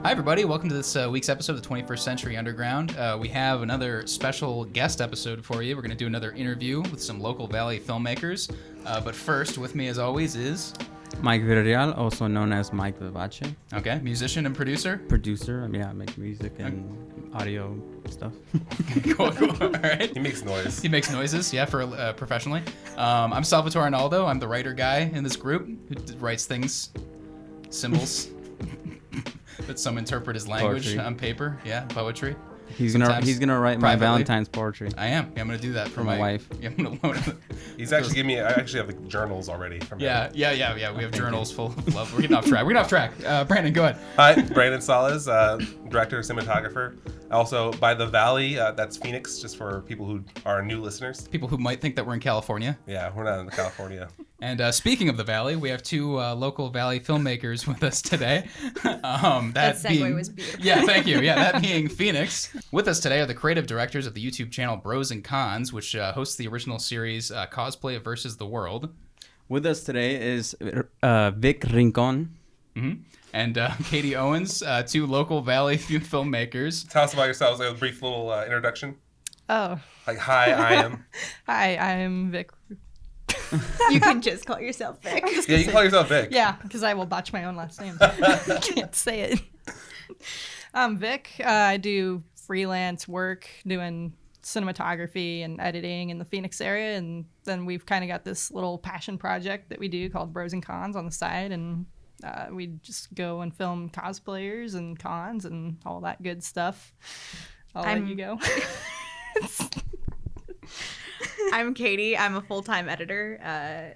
Hi, everybody. Welcome to this week's episode of the 21st Century Underground. We have another special guest episode for you. We're going to do another interview with some local Valley filmmakers. But first, with me as always is... Mike Villarreal, also known as Mike Vivace. Okay, musician and producer? Producer, I make music and audio stuff. Cool. All right. He makes noise. He makes noises, yeah, for professionally. I'm Salvatore Arnaldo. I'm the writer guy in this group who writes things, symbols that some interpret as language Poetry. on paper. Yeah, poetry. He's gonna write my privately. Valentine's poetry. I am. Yeah, I'm gonna do that for my wife. Yeah, I'm gonna loan it. He's actually giving me. I actually have the journals already from him. Yeah. We have journals full of love. We're getting off track. Brandon, go ahead. Hi, Brandon Salas, director, cinematographer. Also by the Valley. That's Phoenix, just for people who are new listeners. People who might think that we're in California. Yeah, we're not in California. And speaking of the Valley, we have two local Valley filmmakers with us today. That segue was beautiful. Yeah, thank you. Yeah, that being Phoenix. With us today are the creative directors of the YouTube channel Bros and Cons, which hosts the original series Cosplay versus the World. With us today is Vic Rincon. Mm-hmm. And Katie Owens, two local Valley filmmakers. Tell us about yourselves, like a brief little introduction. Oh. Like, hi, I am. Hi, I'm Vic. You can just call yourself Vic. Yeah, you can call yourself Vic. Yeah, because I will botch my own last name. I can't say it. I'm Vic. I do freelance work doing cinematography and editing in the Phoenix area, and then we've kind of got this little passion project that we do called Bros and Cons on the side, and we just go and film cosplayers and cons and all that good stuff. I'll let you go. I'm Katie. I'm a full-time editor,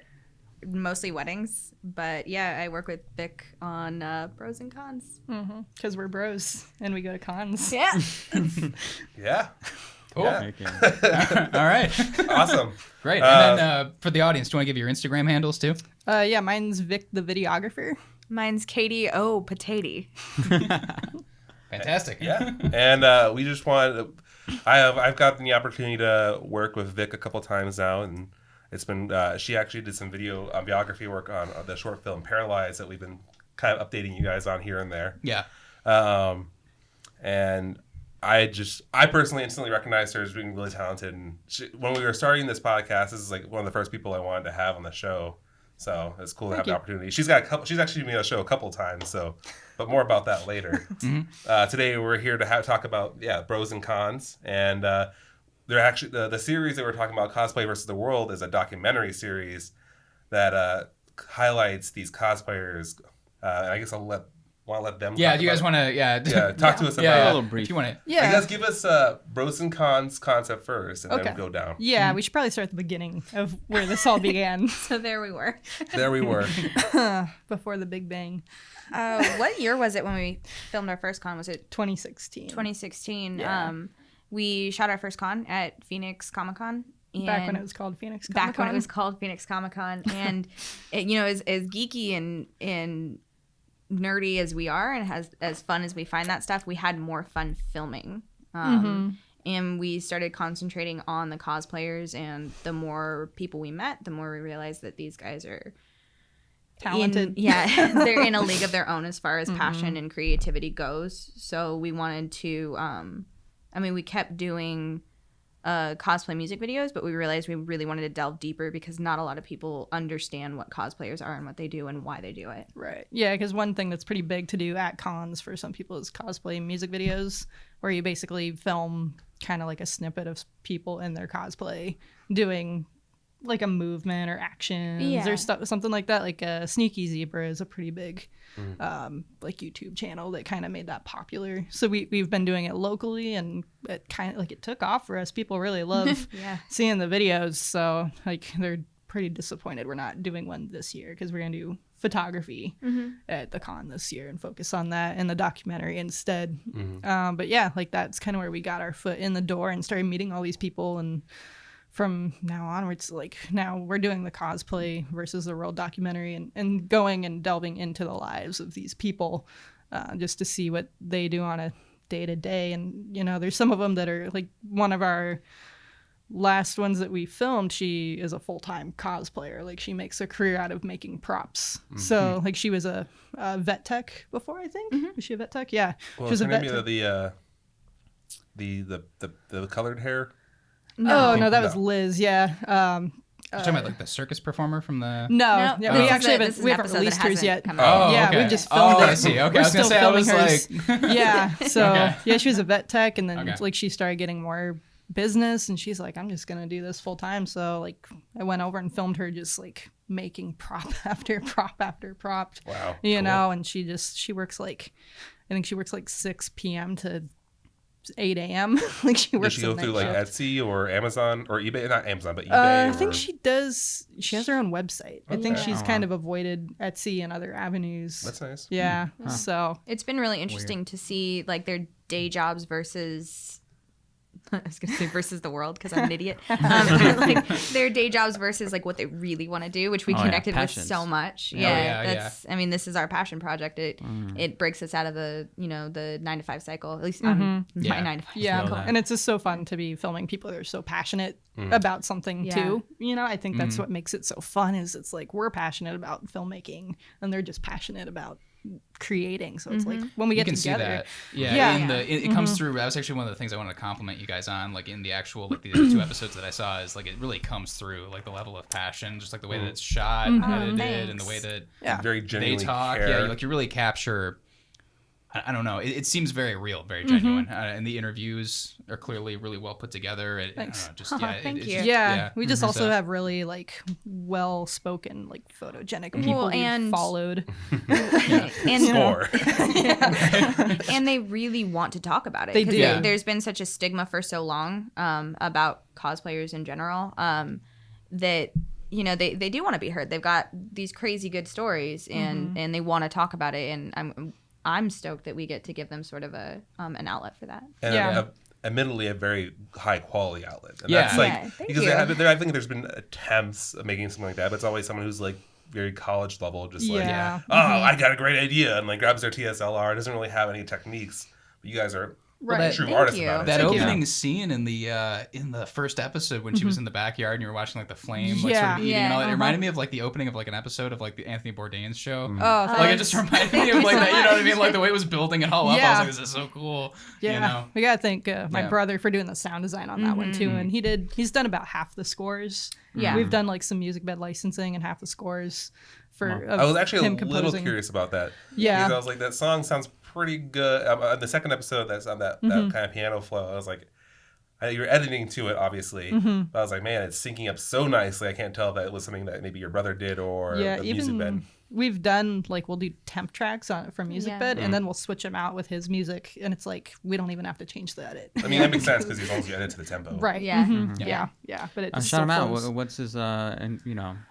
mostly weddings. But yeah, I work with Vic on Bros and Cons. Because we're bros and we go to cons. Yeah. Yeah. Cool. Yeah. Okay. All right. Awesome. Great. And then for the audience, do you want to give your Instagram handles too? Yeah, mine's Vic the videographer. Mine's Katie O. Patati. Fantastic. Yeah. And we just wanted. I've gotten the opportunity to work with Vic a couple times now, and it's been. She actually did some videography work on the short film Paralyzed that we've been kind of updating you guys on here and there. Yeah. And I personally instantly recognized her as being really talented. And when we were starting this podcast, this is like one of the first people I wanted to have on the show. So it's cool to have the opportunity. She's actually been on the show a couple times. So, but more about that later. Today we're here to talk about Bros and Cons, and they're actually the series that we're talking about, Cosplay versus the World, is a documentary series that highlights these cosplayers. I guess I'll let them. Yeah. Do you guys want to? Talk to us about Yeah. A little brief. If you want to. Yeah. I guess give us Bros and Cons concept first, and then we'll go down. Yeah, we should probably start at the beginning of where this all began. So there we were. There we were. Before the Big Bang. What year was it when we filmed our first con? Was it 2016. 2016? Yeah. We shot our first con at Phoenix Comic Con. Back when it was called Phoenix Comic Con. Back when it was called Phoenix Comic Con. And, as geeky and nerdy as we are and as fun as we find that stuff, we had more fun filming. And we started concentrating on the cosplayers, and the more people we met, the more we realized that these guys are talented. They're in a league of their own as far as passion and creativity goes. So we wanted to, we kept doing cosplay music videos, but we realized we really wanted to delve deeper because not a lot of people understand what cosplayers are and what they do and why they do it. Right. Yeah, because one thing that's pretty big to do at cons for some people is cosplay music videos, where you basically film kind of like a snippet of people in their cosplay doing like a movement or actions or something like that. Like Sneaky Zebra is a pretty big like YouTube channel that kind of made that popular. So we've been doing it locally, and it kind of like it took off for us. People really love seeing the videos. So like they're pretty disappointed we're not doing one this year, because we're gonna do photography at the con this year and focus on that in the documentary instead. But yeah, like that's kind of where we got our foot in the door and started meeting all these people, and from now onwards, like now we're doing the Cosplay versus the World documentary and going and delving into the lives of these people just to see what they do on a day to day. And, there's some of them that are like one of our last ones that we filmed, she is a full-time cosplayer. Like she makes a career out of making props. So like she was a vet tech before, I think. Was she a vet tech? Yeah. Well, she was a vet tech. The colored hair. No, that was Liz. Yeah. You're talking about like the circus performer from the. No, No, we this is actually this is we an haven't episode released that hers yet. hasn't come out. Oh, Yeah, okay. we just filmed I it. see. Okay, We're I was gonna still say I was filming like. hers. Yeah. So Okay. yeah, she was a vet tech, and then Okay. like she started getting more business, and she's like, I'm just gonna do this full time. So like I went over and filmed her just like making prop after prop after prop. Wow. You cool. know, and she works like, I think she works like 6 p.m. to 8 a.m. Like she Does works. she go the through night like shift. Etsy or Amazon or eBay? Not Amazon, but eBay. I or... think she does. She has her own website. I think Okay. she's Oh, kind wow. of avoided Etsy and other avenues. That's nice. Yeah. So It's been really interesting to see like their day jobs versus I was gonna say versus the world because I'm an idiot. Like their day jobs versus like what they really want to do, which we Oh, yeah, connected with passions. so much. Yeah. That's. I mean, this is our passion project. It breaks us out of the the 9-to-5 cycle. At least Yeah. my 9-to-5 yeah, Feel that. and it's just so fun to be filming people that are so passionate about something Yeah. too. You know, I think that's what makes it so fun. Is it's like we're passionate about filmmaking, and they're just passionate about creating. So it's like when we You get can together. see that. Yeah, Yeah. it comes through. That was actually one of the things I wanted to compliment you guys on, like in the actual like the 2 episodes that I saw, is like it really comes through, like the level of passion, just like the way that it's shot, and edited, and the way that Yeah. Very they genuinely talk. care. Yeah, like you really capture. I don't know. It seems very real, very genuine, and the interviews are clearly really well put together. I don't Thanks. know, just yeah, Thank it's you. just- Yeah, we just also So- have really like well spoken, like photogenic people Well, we've and- followed. and Score. and they really want to talk about it. They 'Cause do. Yeah. There's been such a stigma for so long about cosplayers in general that they do want to be heard. They've got these crazy good stories and they want to talk about it. And I'm stoked that we get to give them sort of an outlet for that. And Yeah. admittedly a very high quality outlet. And Yeah. that's like Yeah, thank because you. I think there's been attempts of making something like that, but it's always someone who's like very college level, just like Yeah. oh, I got a great idea, and like grabs their TSLR, doesn't really have any techniques. But you guys are Right. true Thank artists you. about it. That so- opening scene in the first episode when she was in the backyard and you were watching like the flame like sort Yeah. of eating and all that, it Yeah. reminded me of like the opening of like an episode of like the Anthony Bourdain's show. Oh, Like it just reminded me of like that, you know what I mean? Like the way it was building it all up. I Yeah. was like, this is so cool. yeah. You know? We gotta thank my Yeah. brother for doing the sound design on that one too, and he's done about half the scores. Yeah. We've done like some music bed licensing and half the scores for. I was actually him a little composing. curious about that. Yeah. Because I was like, that song sounds pretty good. On the second episode, that's on that kind of piano flow. I was like, you're editing to it, obviously. But I was like, man, it's syncing up so nicely. I can't tell if that was something that maybe your brother did or Yeah, the music bed. even we've done like we'll do temp tracks from music Yeah. bed, and then we'll switch them out with his music, and it's like we don't even have to change the edit. I mean, that makes sense because as long as you edit to the tempo. Right. Yeah. Yeah. But it just Shout still him out. flows. What's his and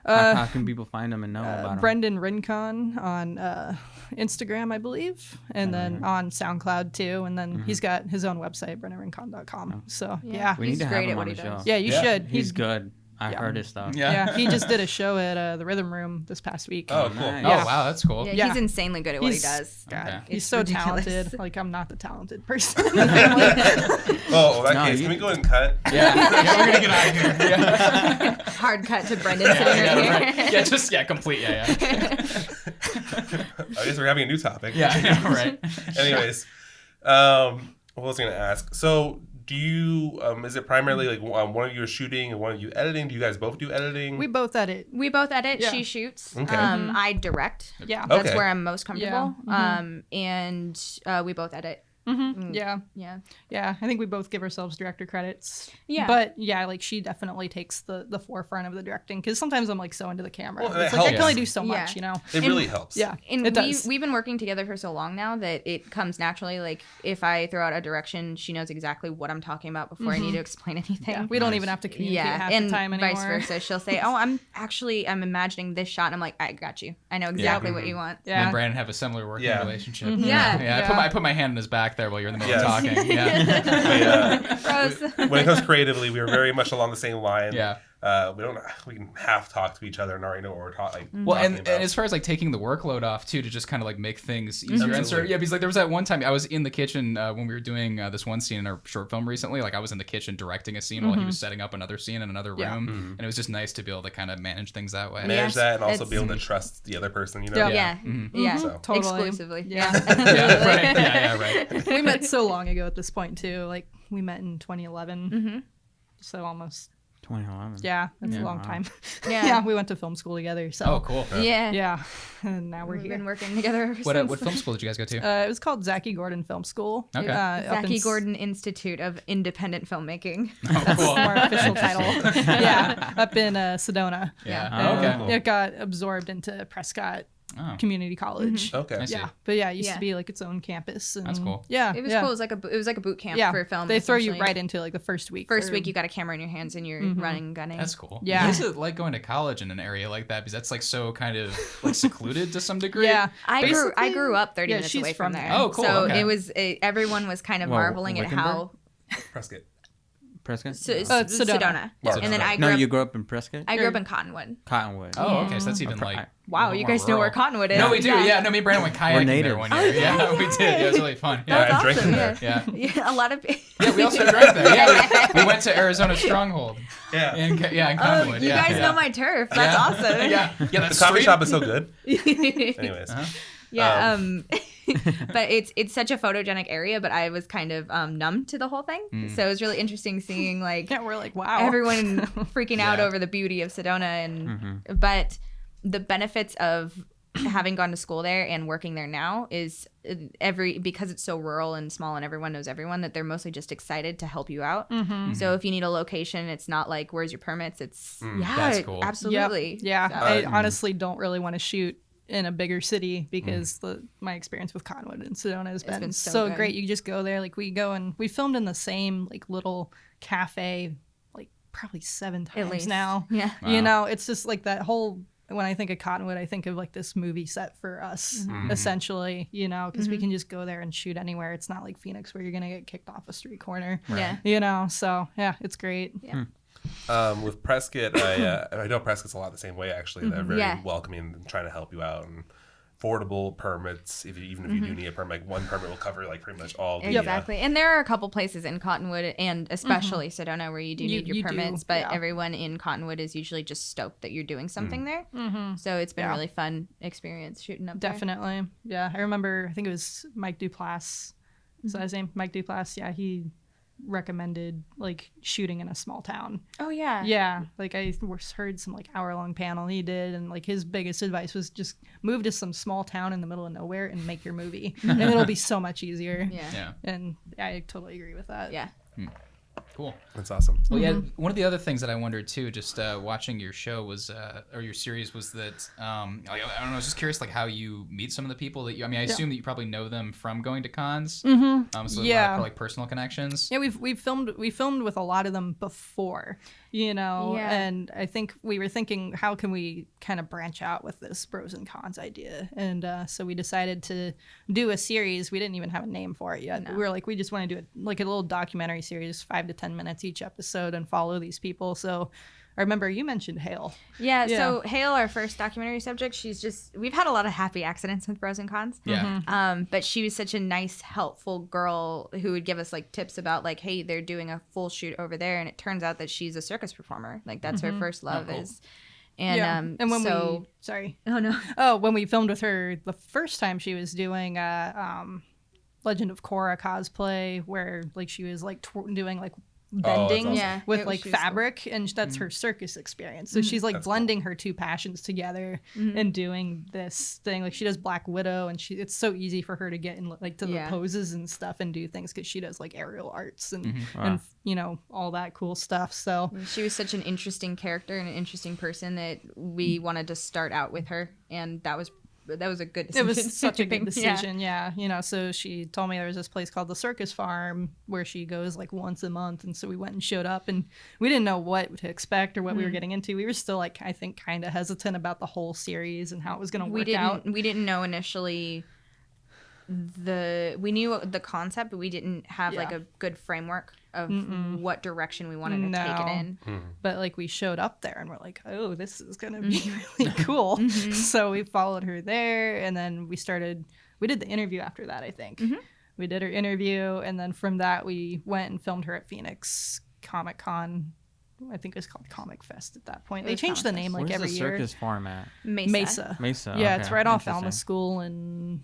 Uh, how can people find him and know about him? Brendan Rincon on Instagram, I believe, and then on SoundCloud too, and then he's got his own website, brendanrincon.com. So yeah, We need He's to have great him at on what the he show. does. yeah, you Yeah. should. He's good. I heard his stuff. Yeah, he just did a show at the Rhythm Room this past week. Oh, cool. Nice. Oh Yeah. wow, that's cool. Yeah, Yeah. he's insanely good at what he He's- does. God, Okay. he's It's so ridiculous. talented. Like I'm not the talented person. Oh, well, in that No, case, you- can we go ahead and cut? Yeah, we're gonna get out of here. Yeah, Hard cut to Brendan sitting yeah, right here. right. Yeah, complete. Yeah. I guess we're having a new topic. Yeah, I know, right. Anyways, what was I going to ask? So, do you, is it primarily like one of you is shooting and one of you editing? Do you guys both do editing? we both edit. We both edit. Yeah. She shoots. Okay. I direct. Yeah. Okay. That's where I'm most comfortable. Yeah. And we both edit. Yeah. Yeah. Yeah, I think we both give ourselves director credits. Yeah. But yeah, like she definitely takes the forefront of the directing because sometimes I'm like so into the camera. Well, that it's like I can helps. only do so much, Yeah. you know. It really helps. Yeah, And it does. we've been working together for so long now that it comes naturally. Like if I throw out a direction, she knows exactly what I'm talking about before I need to explain anything. Yeah, we don't even have to communicate half and the time anymore. vice versa. She'll say, "Oh, I'm imagining this shot," and I'm like, "I got you. I know exactly what you want." Me and Yeah. Brandon have a similar working Yeah. relationship. Yeah. Yeah. I put my hand in his back there while you're in the middle Yes. of talking. Yeah. We, Gross. when it comes creatively, we are very much along the same line. Yeah. we can half talk to each other and already know what we're talking. Well, talking and about. as far as like taking the workload off too, to just kind of like make things easier. And so, Absolutely. yeah, because like there was that one time I was in the kitchen when we were doing this one scene in our short film recently. Like I was in the kitchen directing a scene while he was setting up another scene in another room, and it was just nice to be able to kind of manage things that way. manage Yes, that and also it's- be able to trust the other person. You know. Yeah. Yeah. So- Totally. Exclusively. Yeah. Yeah, right. Yeah, right. We met so long ago at this point too. Like we met in 2011, so almost 2011. that's a long Wow. time. Yeah. We went to film school together. So Oh, cool. Yeah. yeah, and now we're We've here. been working together ever What since. film school did you guys go to? It was called Zachy Gordon Film School. Okay. up in Zachy Gordon Institute of Independent Filmmaking. Oh, cool. our official title. Yeah, up in Sedona. Yeah. Oh, okay. cool. It got absorbed into Prescott Oh. Community College. Okay. I see. Yeah, but yeah, it used Yeah. to be like its own campus. And That's cool. Yeah, It was yeah. cool. It was like a boot camp Yeah, for film. they throw you essentially. right into like the first week. First or- week, you got a camera in your hands and you're running and gunning. That's cool. Yeah. What is it like going to college in an area like that? Because that's like so kind of like secluded to some degree. Yeah, I Basically- grew up 30 yeah, minutes she's away from there. Oh, cool, So okay. it was everyone was kind of Well, marveling at how Prescott. Prescott? Sedona. Sedona. Sedona. And then I No, grew up. you grew up in Prescott? I grew up in Cottonwood. Cottonwood. Oh, okay. So that's even Pro- like. Wow, a you little guys more know where rural. Cottonwood is. No, we do. Yeah. No, me and Brandon went kayaking there native. one year. Yeah, we did. Yeah, it was really fun. Yeah. That's I'm drinking awesome. there. Yeah. Yeah, a lot of. Yeah, we also drank there. Yeah, we went to Arizona Stronghold. Yeah. In Oh, Cottonwood. you yeah. guys yeah. know my turf. That's Yeah. awesome. Yeah, yeah. The That's coffee shop is so good. Anyways. Yeah, but it's such a photogenic area, but I was kind of numb to the whole thing. So it was really interesting seeing like Yeah, we're like, wow. everyone freaking out Yeah. over the beauty of Sedona and but the benefits of having gone to school there and working there now is because it's so rural and small and everyone knows everyone, that they're mostly just excited to help you out. So if you need a location, it's not like where's your permits, it's That's cool. absolutely. Yeah, So- I honestly don't really want to shoot in a bigger city because my experience with Cottonwood and Sedona has been so so good. great. You just go there, like we go and we filmed in the same like little cafe like probably 7 times least. now. Yeah. You know, it's just like that whole, when I think of Cottonwood, I think of like this movie set for us, essentially, you know, because we can just go there and shoot anywhere. It's not like Phoenix where you're going to get kicked off a street corner, Yeah. you know, so yeah, it's great. With Prescott, I know Prescott's a lot the same way, actually. They're very Yeah. welcoming and trying to help you out. And affordable permits, even if you do need a permit, like one permit will cover like pretty much all the Exactly. And there are a couple places in Cottonwood and especially Sedona where you do need your you do, permits, but yeah. everyone in Cottonwood is usually just stoked that you're doing something there. So it's been a Yeah. really fun experience shooting up there. Definitely. Yeah. I remember, I think it was Mike Duplass. Is that his name? Mike Duplass. Yeah. He recommended like shooting in a small town. Oh, yeah. Yeah. Like I heard some like hour-long panel he did. And like his biggest advice was just move to some small town in the middle of nowhere and make your movie. And it'll be so much easier. Yeah. Yeah. And I totally agree with that. Yeah. Cool. That's awesome. Well, yeah. One of the other things that I wondered too, just watching your show was, or your series, was that like, I don't know. I was just curious, like how you meet some of the people that you. I mean, I assume that you probably know them from going to cons. So Yeah. probably like personal connections. Yeah, we filmed with a lot of them before, you know, Yeah. and I think we were thinking, how can we kind of branch out with this pros and cons idea? And so we decided to do a series. We didn't even have a name for it yet. We were like, we just want to do it like a little documentary series, 5 to 10 minutes each episode, and follow these people. So I remember you mentioned Hale. Yeah, Yeah. so Hale, our first documentary subject, we've had a lot of happy accidents with pros and cons. Yeah. But she was such a nice, helpful girl who would give us like tips about like, hey, they're doing a full shoot over there, and it turns out that she's a circus performer. Like that's her first love cool. is. And and when so, when we filmed with her the first time, she was doing Legend of Korra cosplay, where like she was like doing like bending awesome. Yeah, with it- like she was cool. fabric, and that's her circus experience. So she's like That's blending her two passions together and doing this thing. Like she does Black Widow, and it's so easy for her to get in like to Yeah. the poses and stuff and do things because she does like aerial arts and Wow. and you know all that cool stuff. So She was such an interesting character and an interesting person that we wanted to start out with her, and that was a good decision. it was such a good Yeah. decision. Yeah. You know, so she told me there was this place called the Circus Farm where she goes like once a month. And so we went and showed up, and we didn't know what to expect or what we were getting into. We were still like, I think, kind of hesitant about the whole series and how it was going to work out. We didn't know initially we knew the concept, but we didn't have like Yeah. a good framework of what direction we wanted to take it in. But like we showed up there and we're like, oh, this is gonna be really cool. So we followed her there, and then we did the interview after that, I think. We did her interview, and then from that we went and filmed her at Phoenix Comic Con. I think it was called Comic Fest at that point. They changed the name like Where's every the year. circus farm at? Mesa. Mesa. Yeah, okay. it's right off Interesting. Alma School in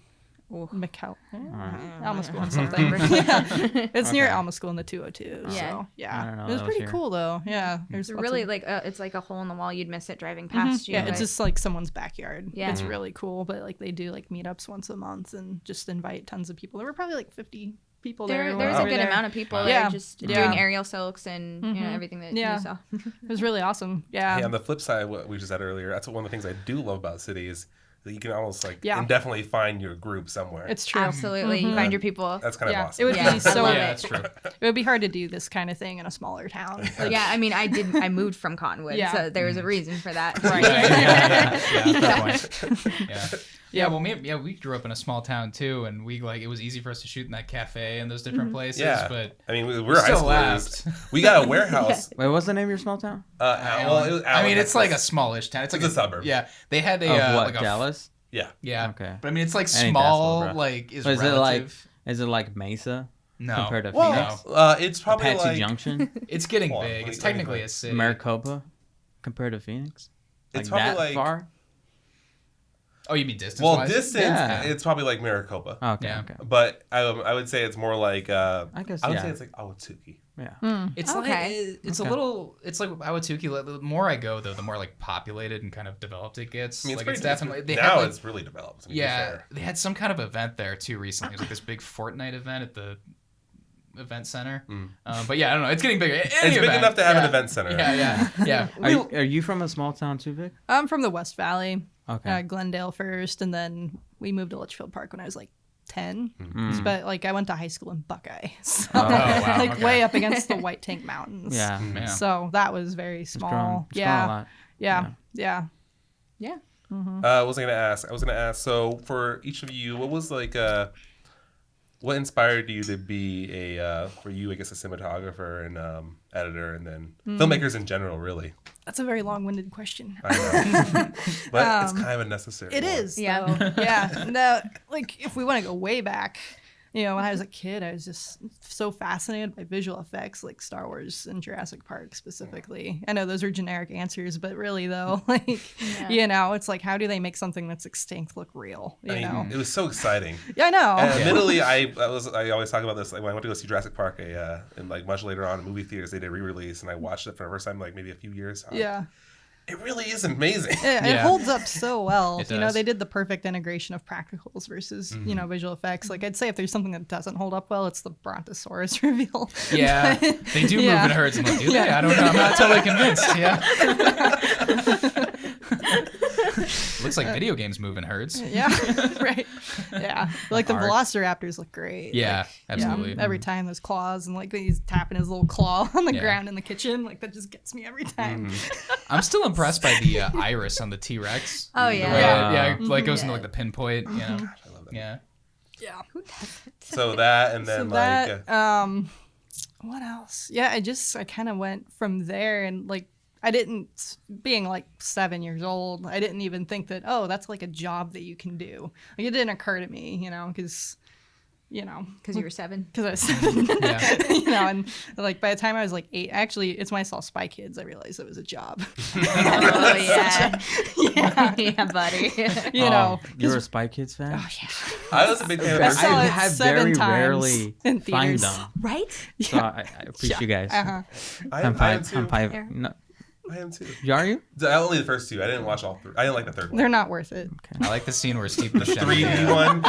McAllen. Alright. Alma School and something. Yeah. It's near Okay. Alma School in the 202. Yeah. So, I yeah. don't know, It was that was pretty here. cool, though. Yeah. There's It's lots really of- like it's like a hole in the wall. You'd miss it driving past you. Yeah, it's but- just like someone's backyard. Yeah. It's really cool. But like they do like meetups once a month and just invite tons of people. There were probably like 50 people there. there's when a we good were there. amount of people Yeah. there just Yeah. doing aerial silks and you know everything that Yeah. you saw. It was really awesome. Yeah. Hey, on the flip side, what we just said earlier, that's one of the things I do love about City is that you can almost like Yeah. indefinitely find your group somewhere. It's true. Absolutely, you find your people. That's kind of Yeah. awesome. It would Yeah, be I so. love Yeah, it. that's true. It would be hard to do this kind of thing in a smaller town. Like, Yeah, I mean, I moved from Cottonwood, Yeah. so there was a reason for that. Right. Yeah, fair point. Yeah. Yeah, well, we grew up in a small town too, and we like it was easy for us to shoot in that cafe and those different places. Yeah. But I mean, we're high still schoolers. laughed. We got a warehouse. Wait, what's the name of your small town? Well, it was I mean, Allen, it's like a Texas. smallish town. It's like It's a suburb. Yeah, they had a Of what? like a Dallas? Yeah. yeah. Okay. But I mean, it's like Ain't that small. small, bro. Like is So is relative. it like Mesa No. compared to Well, Phoenix? it's probably Apache like Junction, It's getting Hold on, big. let It's me technically think. a city. Maricopa compared to Phoenix. It's Like probably that like far? Oh, you mean distance? well, wise? distance. Yeah. It's probably like Maricopa, Okay, Yeah. okay. but I would say it's more like I guess I would yeah. say it's like Awatuki. Yeah. It's Okay. like it's Okay. a little. It's like Awatuki. The more I go, though, the more like populated and kind of developed it gets. I mean, like it's it's pretty definitely they now had, like, it's really developed. To be yeah, fair. they had some kind of event there too recently. It was like this big Fortnite event at the event center. But yeah, I don't know. It's getting bigger. It's big enough to have an event center. Yeah, yeah. Are you from a small town too, Vic? I'm from the West Valley, Okay. Glendale first, and then we moved to Litchfield Park when I was like 10. Mm. But like I went to high school in Buckeye, so Oh, wow, like okay. way up against the White Tank Mountains. Yeah. Yeah. So that was very It's small. grown a Yeah. lot. Yeah. I was gonna ask. So for each of you, what was like what inspired you to be a for you, I guess, a cinematographer and editor, and then filmmakers in general, really? That's a very long-winded question. I know, but it's kind of a necessary. It one. is. Yeah. Though. Yeah. No, like if we want to go way back, you know, when I was a kid, I was just so fascinated by visual effects, like Star Wars and Jurassic Park specifically. I know those are generic answers, but really though, like, you know, it's like, how do they make something that's extinct look real? You I know? mean, it was so exciting. Yeah, I know. And admittedly, I always talk about this. Like when I went to go see Jurassic Park, and like much later on in movie theaters, they did a re-release, and I watched it for the first time like maybe a few years. Yeah. It really is amazing. It Yeah. holds up so well. It You know, does. they did the perfect integration of practicals versus, you know, visual effects. Like I'd say if there's something that doesn't hold up well, it's the Brontosaurus reveal. Yeah, they do Yeah. move in herds. I'm like, do they? I don't know. I'm not totally convinced. Yeah. Looks like video games move in herds. Yeah, right. Yeah, like the art. Velociraptors look great. Yeah, Like, absolutely. yeah, every time there's claws and like he's tapping his little claw on the Yeah. ground in the kitchen, like that just gets me every time. I'm still impressed by the iris on the T-Rex. Oh, The yeah. way Yeah. it, like goes into like the pinpoint. You know. I love that. Yeah. Yeah. So that, and then So like that, what else? Yeah, I kind of went from there and like I didn't, being like 7 years old, I didn't even think that, oh, that's like a job that you can do. Like it didn't occur to me, you know, because you know, Because you were 7. because I was 7. Yeah. You know, and like by the time I was like 8, actually, it's when I saw Spy Kids, I realized it was a job. Oh, yeah. Yeah. Yeah, buddy. You know, You're a Spy Kids fan? oh, yeah. I was a big fan I of saw Hercules. it have 7 very times rarely in find theaters. them. Right? So I appreciate you guys. Uh-huh. I am too. No, I am too. are you? Only the first 2. I didn't watch all 3. I didn't like the third one. They're not worth it. I like the scene where Steve The Buscemi. 3D one.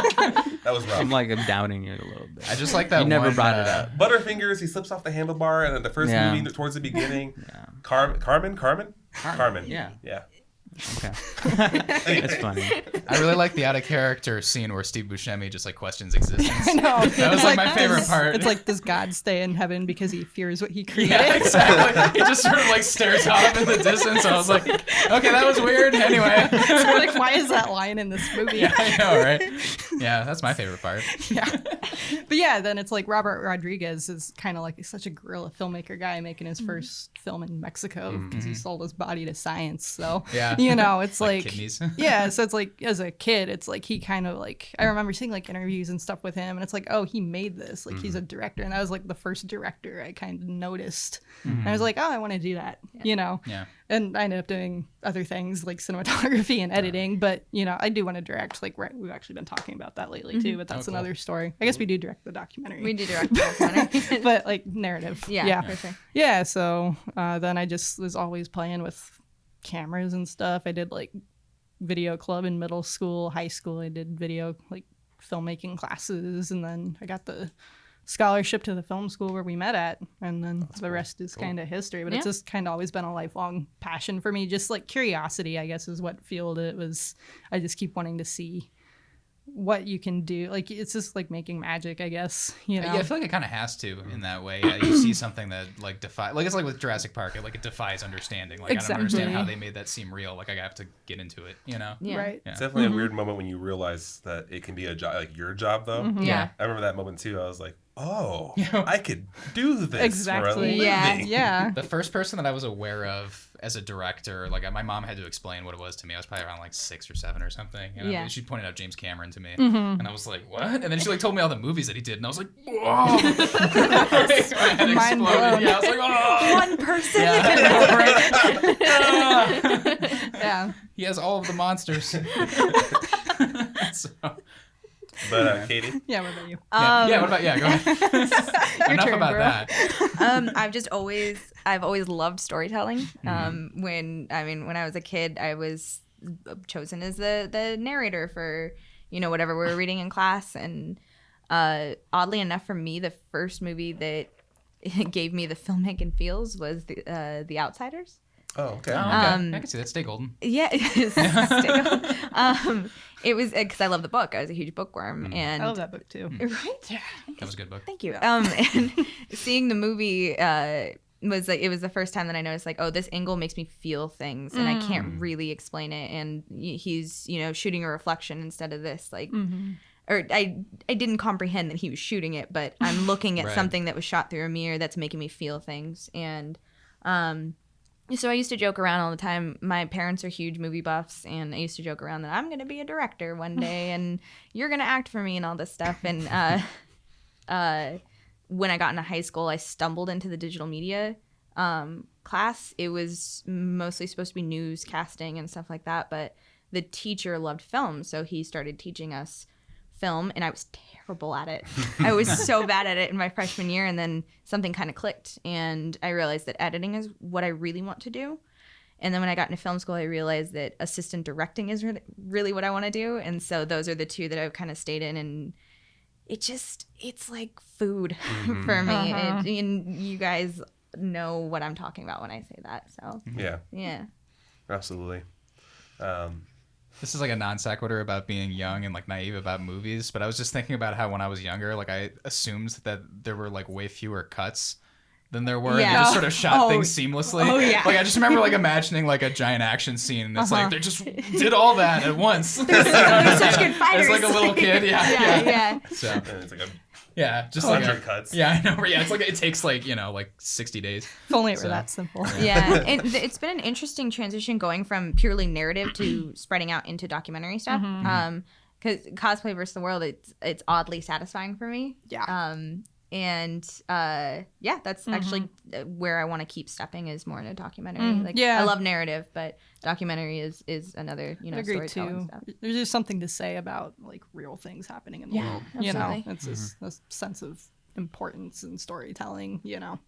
That was rough. I'm doubting you a little bit. I just like that. You never one, brought it up. Butterfingers, he slips off the handlebar, and then the first Yeah. movie towards the beginning. Yeah. Carmen. Yeah. Yeah. Okay. That's funny. I really like the out of character scene where Steve Buscemi just like questions existence. I know. That was like my favorite part. It's like, does God stay in heaven because he fears what he created? Yeah, exactly. He just sort of like stares off in the distance. And I was like, okay, that was weird. Anyway. So like, why is that line in this movie? Yeah, I know, right? Yeah, that's my favorite part. Yeah. But yeah, then it's like Robert Rodriguez is kind of like such a guerrilla filmmaker guy making his first film in Mexico because he sold his body to science. So, Yeah. you know, it's like kidneys. yeah. So it's like, as a kid, it's like he kind of like, I remember seeing like interviews and stuff with him, and it's like, oh, he made this. Like, he's a director. And that was like the first director I kind of noticed. And I was like, oh, I want to do that, you know? Yeah. And I ended up doing other things like cinematography and editing, but you know, I do want to direct. Like, we've actually been talking about that lately too, but that's cool. another story. I guess we do direct the documentary. We do direct the documentary. But like narrative. Yeah, for sure. Yeah. So then I just was always playing with cameras and stuff. I did like video club in middle school, high school. I did video like filmmaking classes, and then I got the scholarship to the film school where we met at, and then the rest is kind of history. But it's just kind of always been a lifelong passion for me. Just like curiosity, I guess, is what fueled it. Was I just keep wanting to see what you can do. Like, it's just like making magic, I guess, you know? Yeah, I feel like it kind of has to in that way. You see something that like defies, like it's like with Jurassic Park, it defies understanding. Like I don't understand how they made that seem real. Like I have to get into it, you know? Yeah. Right. Yeah. It's definitely a weird moment when you realize that it can be a job, like your job though. Yeah. I remember that moment too. I was like, oh, Yeah. I could do this for a Exactly. living. Yeah. Yeah. The first person that I was aware of as a director, like my mom had to explain what it was to me. I was probably around like 6 or 7 or something. You know? Yeah. She pointed out James Cameron to me, and I was like, "What?" And then she like told me all the movies that he did, and I was like, "Whoa!" Like, my head Mind exploded. blown. Yeah, I was like, "Oh!" One person. Yeah. He has all of the monsters. So, But Katie, Yeah. What about you? yeah. What about Go ahead. Enough turn, about bro. that. I've always loved storytelling. When I was a kid, I was chosen as the narrator for, you know, whatever we were reading in class. And oddly enough, for me, the first movie that gave me the filmmaking feels was The Outsiders. oh okay. Oh, okay. I can see that. Stay golden. Yeah, it was because I love the book. I was a huge bookworm, and I love that book too. right. That was a good book. Thank you. And seeing the movie was like, it was the first time that I noticed like, oh, this angle makes me feel things, and I can't really explain it. And he's, you know, shooting a reflection instead of this, like, or I didn't comprehend that he was shooting it, but I'm looking at Right. something that was shot through a mirror that's making me feel things. And so I used to joke around all the time. My parents are huge movie buffs, and I used to joke around that I'm going to be a director one day, and you're going to act for me and all this stuff. And when I got into high school, I stumbled into the digital media class. It was mostly supposed to be newscasting and stuff like that, but the teacher loved film, so he started teaching us film, and I was terrible at it. I was so bad at it in my freshman year, and then something kind of clicked, and I realized that editing is what I really want to do. And then when I got into film school, I realized that assistant directing is really what I want to do. And so those are the two that I've kind of stayed in, and it's like food for me. And you guys know what I'm talking about when I say that. So yeah. Absolutely. This is like a non sequitur about being young and like naive about movies, but I was just thinking about how when I was younger, like I assumed that there were like way fewer cuts than there were. Yeah. They just sort of shot things seamlessly. Oh, yeah. Like I just remember like imagining like a giant action scene, and it's like they just did all that at once. They're such good fighters. As like a little kid, yeah. So And it's like just like 100 cuts. Yeah, I know. Yeah, it's like it takes like like 60 days. If only it were that simple. Yeah, it's been an interesting transition going from purely narrative to spreading out into documentary stuff. Because Cosplay versus the World, it's oddly satisfying for me. Yeah. That's actually where I want to keep stepping, is more in a documentary. Yeah. I love narrative, but documentary is another, I agree storytelling too. stuff. There's just something to say about like real things happening in the world. You know, absolutely. it's just a sense of importance in storytelling. You know.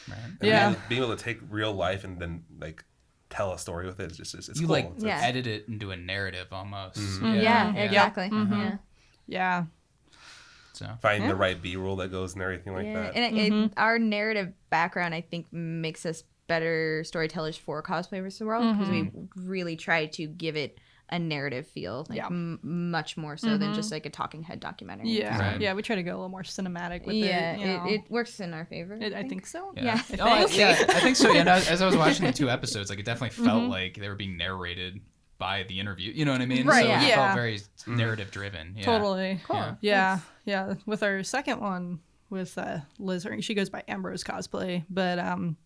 Right. and being able to take real life and then like tell a story with it is just it's You cool. like Yeah. edit it into a narrative almost. Yeah, exactly. Yeah. Yeah. So finding the right B-roll that goes and everything like that. And our narrative background, I think, makes us better storytellers for Cosplay vs. the World because we really try to give it a narrative feel, like much more so than just like a talking head documentary. Yeah, Right. yeah, we try to go a little more cinematic with Yeah, it. You know. it works in our favor. I think so. Yeah. I think so. Yeah, and as I was watching the 2 episodes, like it definitely felt like they were being narrated by the interview. You know what I mean? Right, So it yeah. felt very narrative driven. Yeah. Totally. Cool. Yeah, yeah. With our second one with Liz, she goes by Ambrose Cosplay, but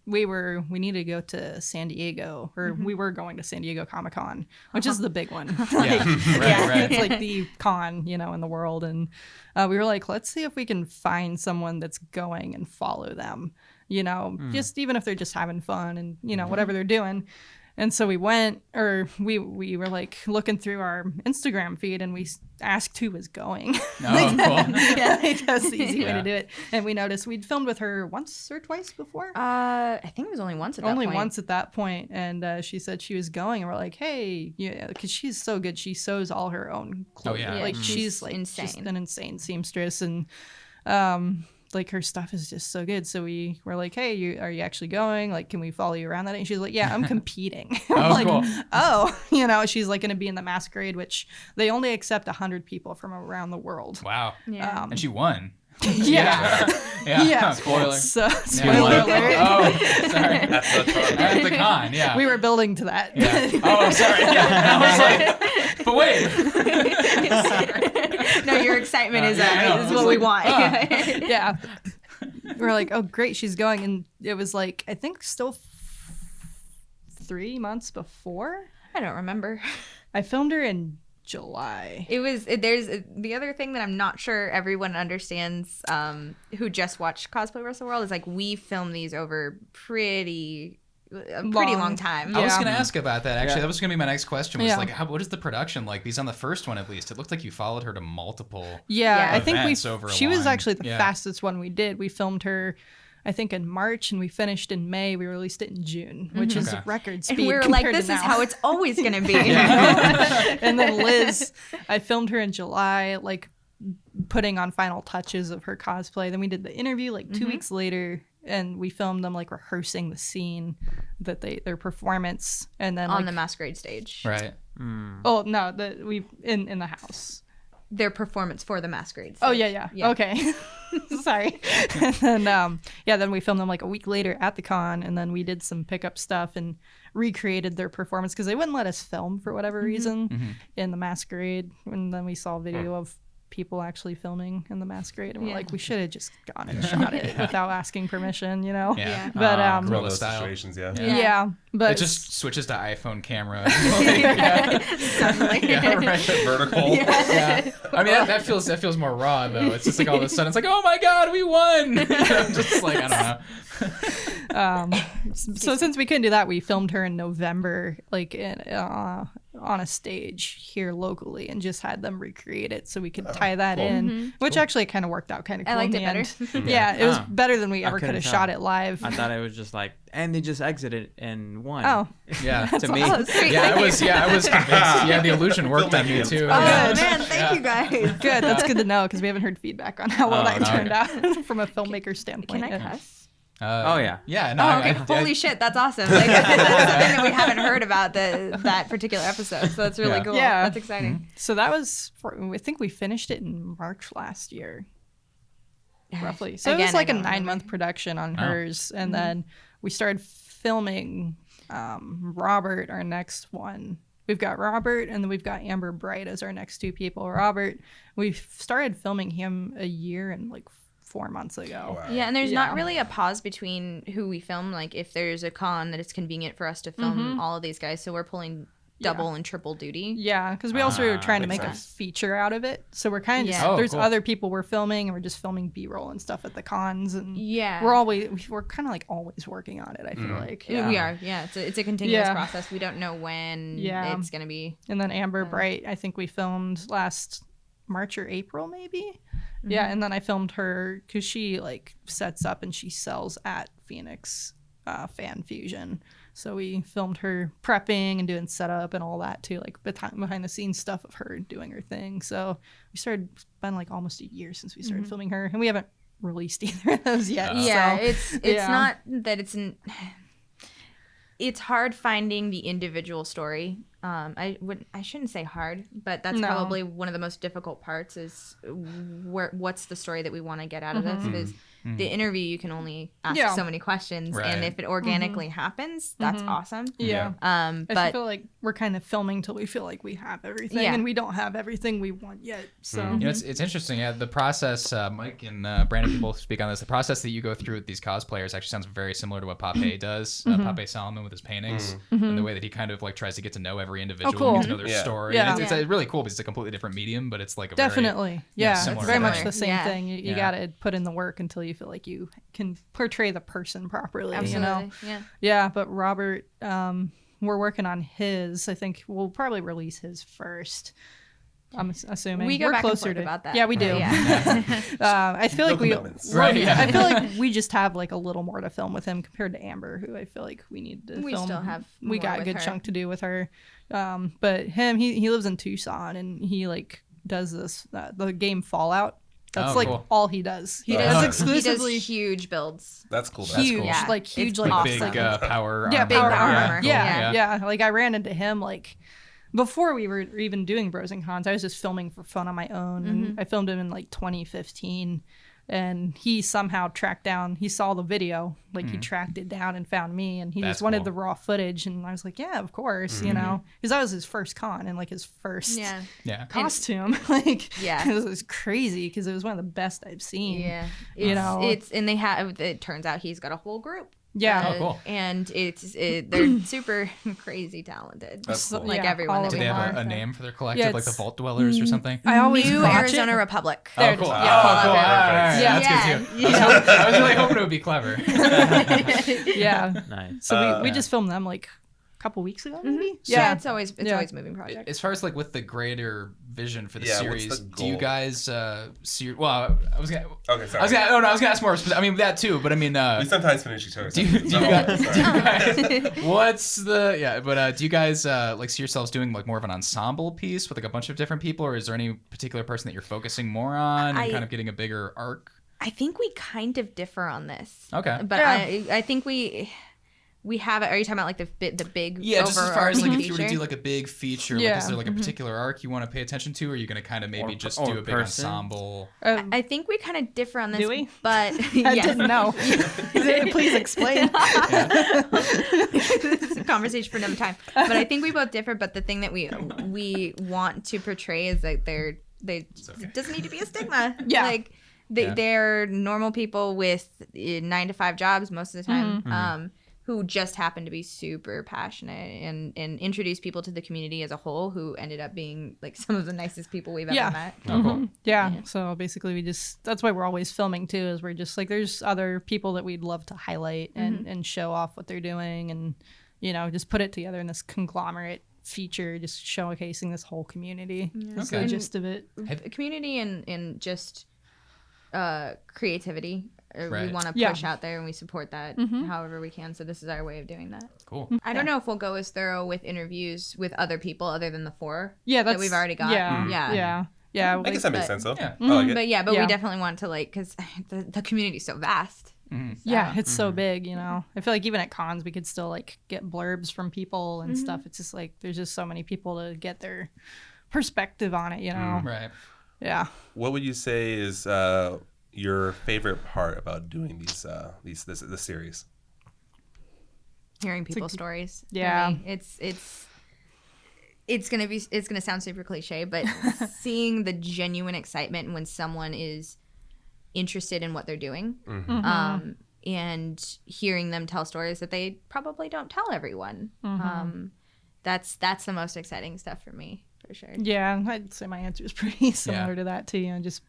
we needed to go to San Diego, or we were going to San Diego Comic-Con, which is the big one. Yeah. Right. It's like the con, in the world, and we were like, let's see if we can find someone that's going and follow them, just even if they're just having fun and whatever they're doing. And so we went, or we were like looking through our Instagram feed, and we asked who was going. Oh, cool. Yeah, like, that's the easy way to do it. And we noticed we'd filmed with her once or twice before. I think it was only once at that point. Only once at that point. And she said she was going, and we're like, hey, yeah, because she's so good. She sews all her own clothes. Oh, yeah. Like Mhm. she's like Insane. just an insane seamstress, and like her stuff is just so good. So we were like, hey, are you actually going? Like, can we follow you around that day? And she's like, yeah, I'm competing. Oh, I'm like, cool. oh, she's like going to be in the masquerade, which they only accept 100 people from around the world. Wow. Yeah. And she won. Yeah. Yeah. Yeah. Spoiler. So, Yeah. spoiler alert. Oh, sorry. That's the target. At the con, yeah. We were building to that. Yeah. Oh, sorry. Yeah. I was like, but wait. No, your excitement is I know. is what we want. Yeah. We're like, oh, great, she's going. And it was like, I think still 3 months before. I don't remember. I filmed her in July. There's the other thing that I'm not sure everyone understands who just watched Cosplay vs. the World is like we film these over a pretty long time. I was Yeah. going to ask about that, actually. Yeah. That was going to be my next question. Was Yeah. like, what is the production like? Because on the first one, at least, it looked like you followed her to multiple. Yeah, Yeah. I think Events over a she was line. actually the Yeah. fastest one we did. We filmed her, I think, in March, and we finished in May. We released it in June, which is Okay. record speed. And we were like, compared to this is now. how it's always going to be. And then Liz, I filmed her in July, like putting on final touches of her cosplay. Then we did the interview like 2 weeks later, and we filmed them like rehearsing the scene that their performance, and then On like, the masquerade stage. Right. oh no, we in the house. Their performance for the masquerade stage. Oh yeah. Okay. Sorry. And then then we filmed them like a week later at the con, and then we did some pickup stuff and recreated their performance because they wouldn't let us film for whatever reason in the masquerade. And then we saw video of people actually filming in the masquerade, and we're like, we should have just gone and shot it without asking permission, Yeah. Yeah. But One of Guerrilla those style. situations, yeah. yeah, but It just switches to iPhone camera. Suddenly. Yeah, right. Vertical. Yeah. I mean, that feels more raw, though. It's just like all of a sudden, it's like, oh my God, we won. I'm just like, I don't know. so since we couldn't do that, we filmed her in November, like on a stage here locally, and just had them recreate it so we could tie that in, which actually kind of worked out kind of cool. I liked in it the better. end. Yeah, it was Ah. better than we ever could couldn't have tell. shot it live. I thought it was just like, and they just exited and won. Oh, Yeah. To me. Oh, sweet. Yeah, Thank I was convinced. Yeah, the illusion worked on me too. Oh, Yeah. man. Thank you guys. good. That's good to know because we haven't heard feedback on how well Oh, that no, turned okay. out from a filmmaker standpoint. Can I Yeah. cuss? Oh, yeah. Yeah. No. Oh, okay. I- Holy shit, that's awesome. Like, that's something that we haven't heard about that particular episode. So that's really Yeah. cool. Yeah. That's exciting. So that was, I think we finished it in March last year, roughly. So it Again, was like I a don't 9-month production on hers, and then we started filming Robert, our next one. We've got Robert, and then we've got Amber Bright as our next 2 people. Robert, we started filming him a year and like 4 months ago. Wow. Yeah, and there's Yeah. not really a pause between who we film. Like, if there's a con that it's convenient for us to film all of these guys, so we're pulling double and triple duty. Yeah, because we also were trying to makes make a sense. feeture out of it. So we're kind of just, Yeah. Oh, there's cool. other people we're filming, and we're just filming B-roll and stuff at the cons, and Yeah. we're kind of like always working on it, I feel like. We are. Yeah, it's a continuous Yeah. process. We don't know when Yeah. it's going to be. And then Amber Bright, I think we filmed last March or April, maybe. Yeah, and then I filmed her because she like sets up and she sells at Phoenix Fan Fusion. So we filmed her prepping and doing setup and all that too, like behind the scenes stuff of her doing her thing. So we started, it's been like almost a year since we started filming her, and we haven't released either of those yet. Yeah, so, it's yeah. not that it's it's hard finding the individual story. I shouldn't say hard, but that's probably one of the most difficult parts is what's the story that we want to get out of this. Because the interview, you can only ask so many questions, and if it organically happens, that's awesome. Yeah. But I feel like we're kind of filming till we feel like we have everything, and we don't have everything we want yet. So You know, it's interesting. Yeah, the process. Mike and Brandon can both speak on this. The process that you go through with these cosplayers actually sounds very similar to what Pape does. Pape Solomon with his paintings, and the way that he kind of like tries to get to know every individual, get to know their story. Yeah. And it's really cool because it's a completely different medium, but it's like a definitely, very, it's similar very thing. much the same thing. You Yeah. got to put in the work until you feel like you can portray the person properly. absolutely, You know? Yeah, but Robert, we're working on his. I think we'll probably release his first. I'm assuming we go we're back closer and forth to about that. Yeah, we do. Yeah. I feel like we commitments. Right, yeah. I feel like we just have like a little more to film with him compared to Amber, who I feel like we need to We film. still have We more got a with good her. chunk to do with her. But him, he lives in Tucson, and he like does this the game Fallout. That's Oh, like cool. all he does. He Oh, does nice. exclusively He does huge builds. That's cool. huge, cool. Yeah. like huge, It's like Big awesome. power. Yeah, armor. power armor. Yeah, Yeah. Like I ran into him like before we were even doing Bros and Cons. I was just filming for fun on my own. And I filmed him in like 2015, and he somehow tracked down. He saw the video, like he tracked it down and found me, and he That's just wanted cool. the raw footage. And I was like, yeah, of course, you know, because that was his first con and like his first Yeah. costume. Like, Yeah. it was crazy because it was one of the best I've seen. Yeah, You know? it's and they have. It turns out he's got a whole group. Yeah. Oh, cool. And they're super crazy talented. That's cool. Like Yeah, everyone. all that of Do we they them have have. a name for their collective, Yeah, like the it's- Vault Dwellers or something? I always New watch Arizona it. Republic. Oh, cool. Yeah, Oh, cool. All Perfect. right. Yeah. That's good too. I was really hoping it would be clever. Yeah. Nice. So we just filmed them like a couple weeks ago, maybe. Yeah, it's always Yeah. always a moving project. As far as like with the greater vision for the Yeah, what's series, the do you goal? guys see? Well, I was gonna. Okay, sorry. I was gonna ask more. I mean that too, but I mean, We sometimes finish each other. do you guys, what's the But do you guys like see yourselves doing like more of an ensemble piece with like a bunch of different people, or is there any particular person that you're focusing more on and kind of getting a bigger arc? I think we kind of differ on this. Okay. But Yeah. I think we have it. Are you talking about like the big? Yeah, just as far as like if you were to feature? do like a big feature, like Yeah. is there like a particular arc you want to pay attention to, or are you going to kind of maybe Or- just or do a big person. ensemble? I think we kind of differ on this. Do we? But I yes. didn't know. Please explain. This is a conversation for another time. But I think we both differ. But the thing that we want to portray is that it doesn't need to be a stigma. Yeah. Like they're normal people with 9-to-5 jobs most of the time. Who just happen to be super passionate and introduce people to the community as a whole, who ended up being like some of the nicest people we've ever met. Oh, cool. Yeah. So basically that's why we're always filming too, is we're just like, there's other people that we'd love to highlight and show off what they're doing, and, you know, just put it together in this conglomerate feature, just showcasing this whole community. That's Okay. the gist of it. Community and just creativity. Right. We want to Yeah. push out there, and we support that however we can. So this is our way of doing that. Cool. I don't know if we'll go as thorough with interviews with other people other than the 4 Yeah, that we've already got. Yeah. I guess that makes sense though. Yeah. I like it. But Yeah. we definitely want to because the community's so vast. Yeah, it's so big, you know. I feel like even at cons we could still like get blurbs from people and stuff. It's just like there's just so many people to get their perspective on it, you know. Right. Yeah. What would you say is your favorite part about doing this series? Hearing people's stories. for Yeah. me. It's gonna sound super cliche, but seeing the genuine excitement when someone is interested in what they're doing, and hearing them tell stories that they probably don't tell everyone. That's the most exciting stuff for me, for sure. Yeah, I'd say my answer is pretty similar to that too. You know, just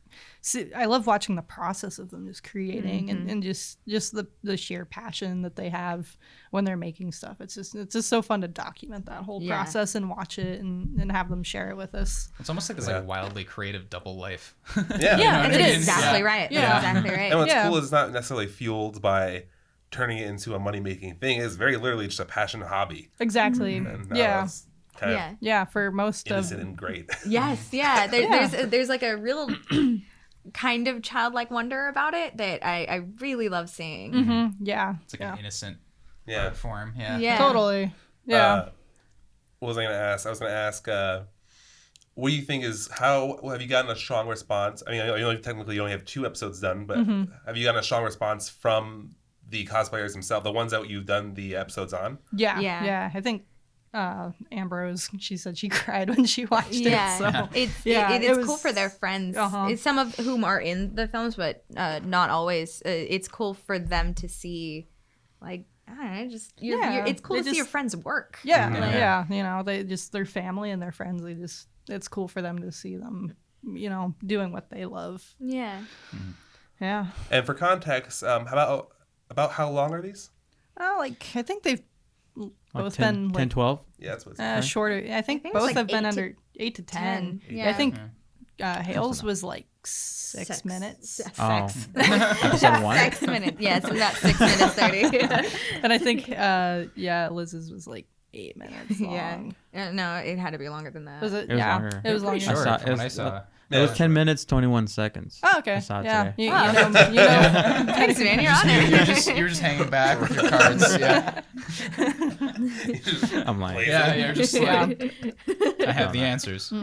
I love watching the process of them just creating and just the sheer passion that they have when they're making stuff. It's just so fun to document that whole Yeah. process and watch it and have them share it with us. It's almost like this like wildly creative double life. Yeah. Yeah, what it I mean? is. Exactly Yeah. right. Yeah. That's exactly right. And what's Yeah. cool is it's not necessarily fueled by turning it into a money-making thing. It's very literally just a passion hobby. Exactly. And Yeah. it's kind Yeah. Yeah, for most of of innocent and great. Yes, yeah. There's like a real kind of childlike wonder about it that I really love seeing. yeah. It's like yeah. an innocent Yeah. form. Yeah. Yeah. Totally. Yeah. What was I going to ask? I was going to ask, what do you think is, how have you gotten a strong response? I mean, I know technically you only have 2 episodes done, but have you gotten a strong response from the cosplayers themselves, the ones that you've done the episodes on? Yeah. I think Ambrose, she said she cried when she watched Yeah, it. So it's cool for their friends. It's some of whom are in the films, but not always. It's cool for them to see, like, I don't know, just it's cool to see your friends work. Yeah. You know, they just their family and their friends. It's cool for them to see them, you know, doing what they love. Yeah. Yeah. And for context, how about how long are these? Like I think they've both 10, been 10, 12? Yeah, that's what it's shorter. I think it's both like have been 8 to under 8 to 10. Yeah. I think Hales was like 6 minutes. Episode 1? 6 minutes. Yeah, it's about 6 minutes 30. And I think Liz's was like 8 minutes long. Yeah. No, it had to be longer than that. Was it? It was yeah, longer. it was longer. Short saw- from what I saw. It was 10 minutes, 21 seconds. Oh, okay. I saw it Yeah, today. you know. Thanks, man. You're on it. You're just hanging back with your cards. Yeah. I'm like, Yeah. You're just like, I have the answers.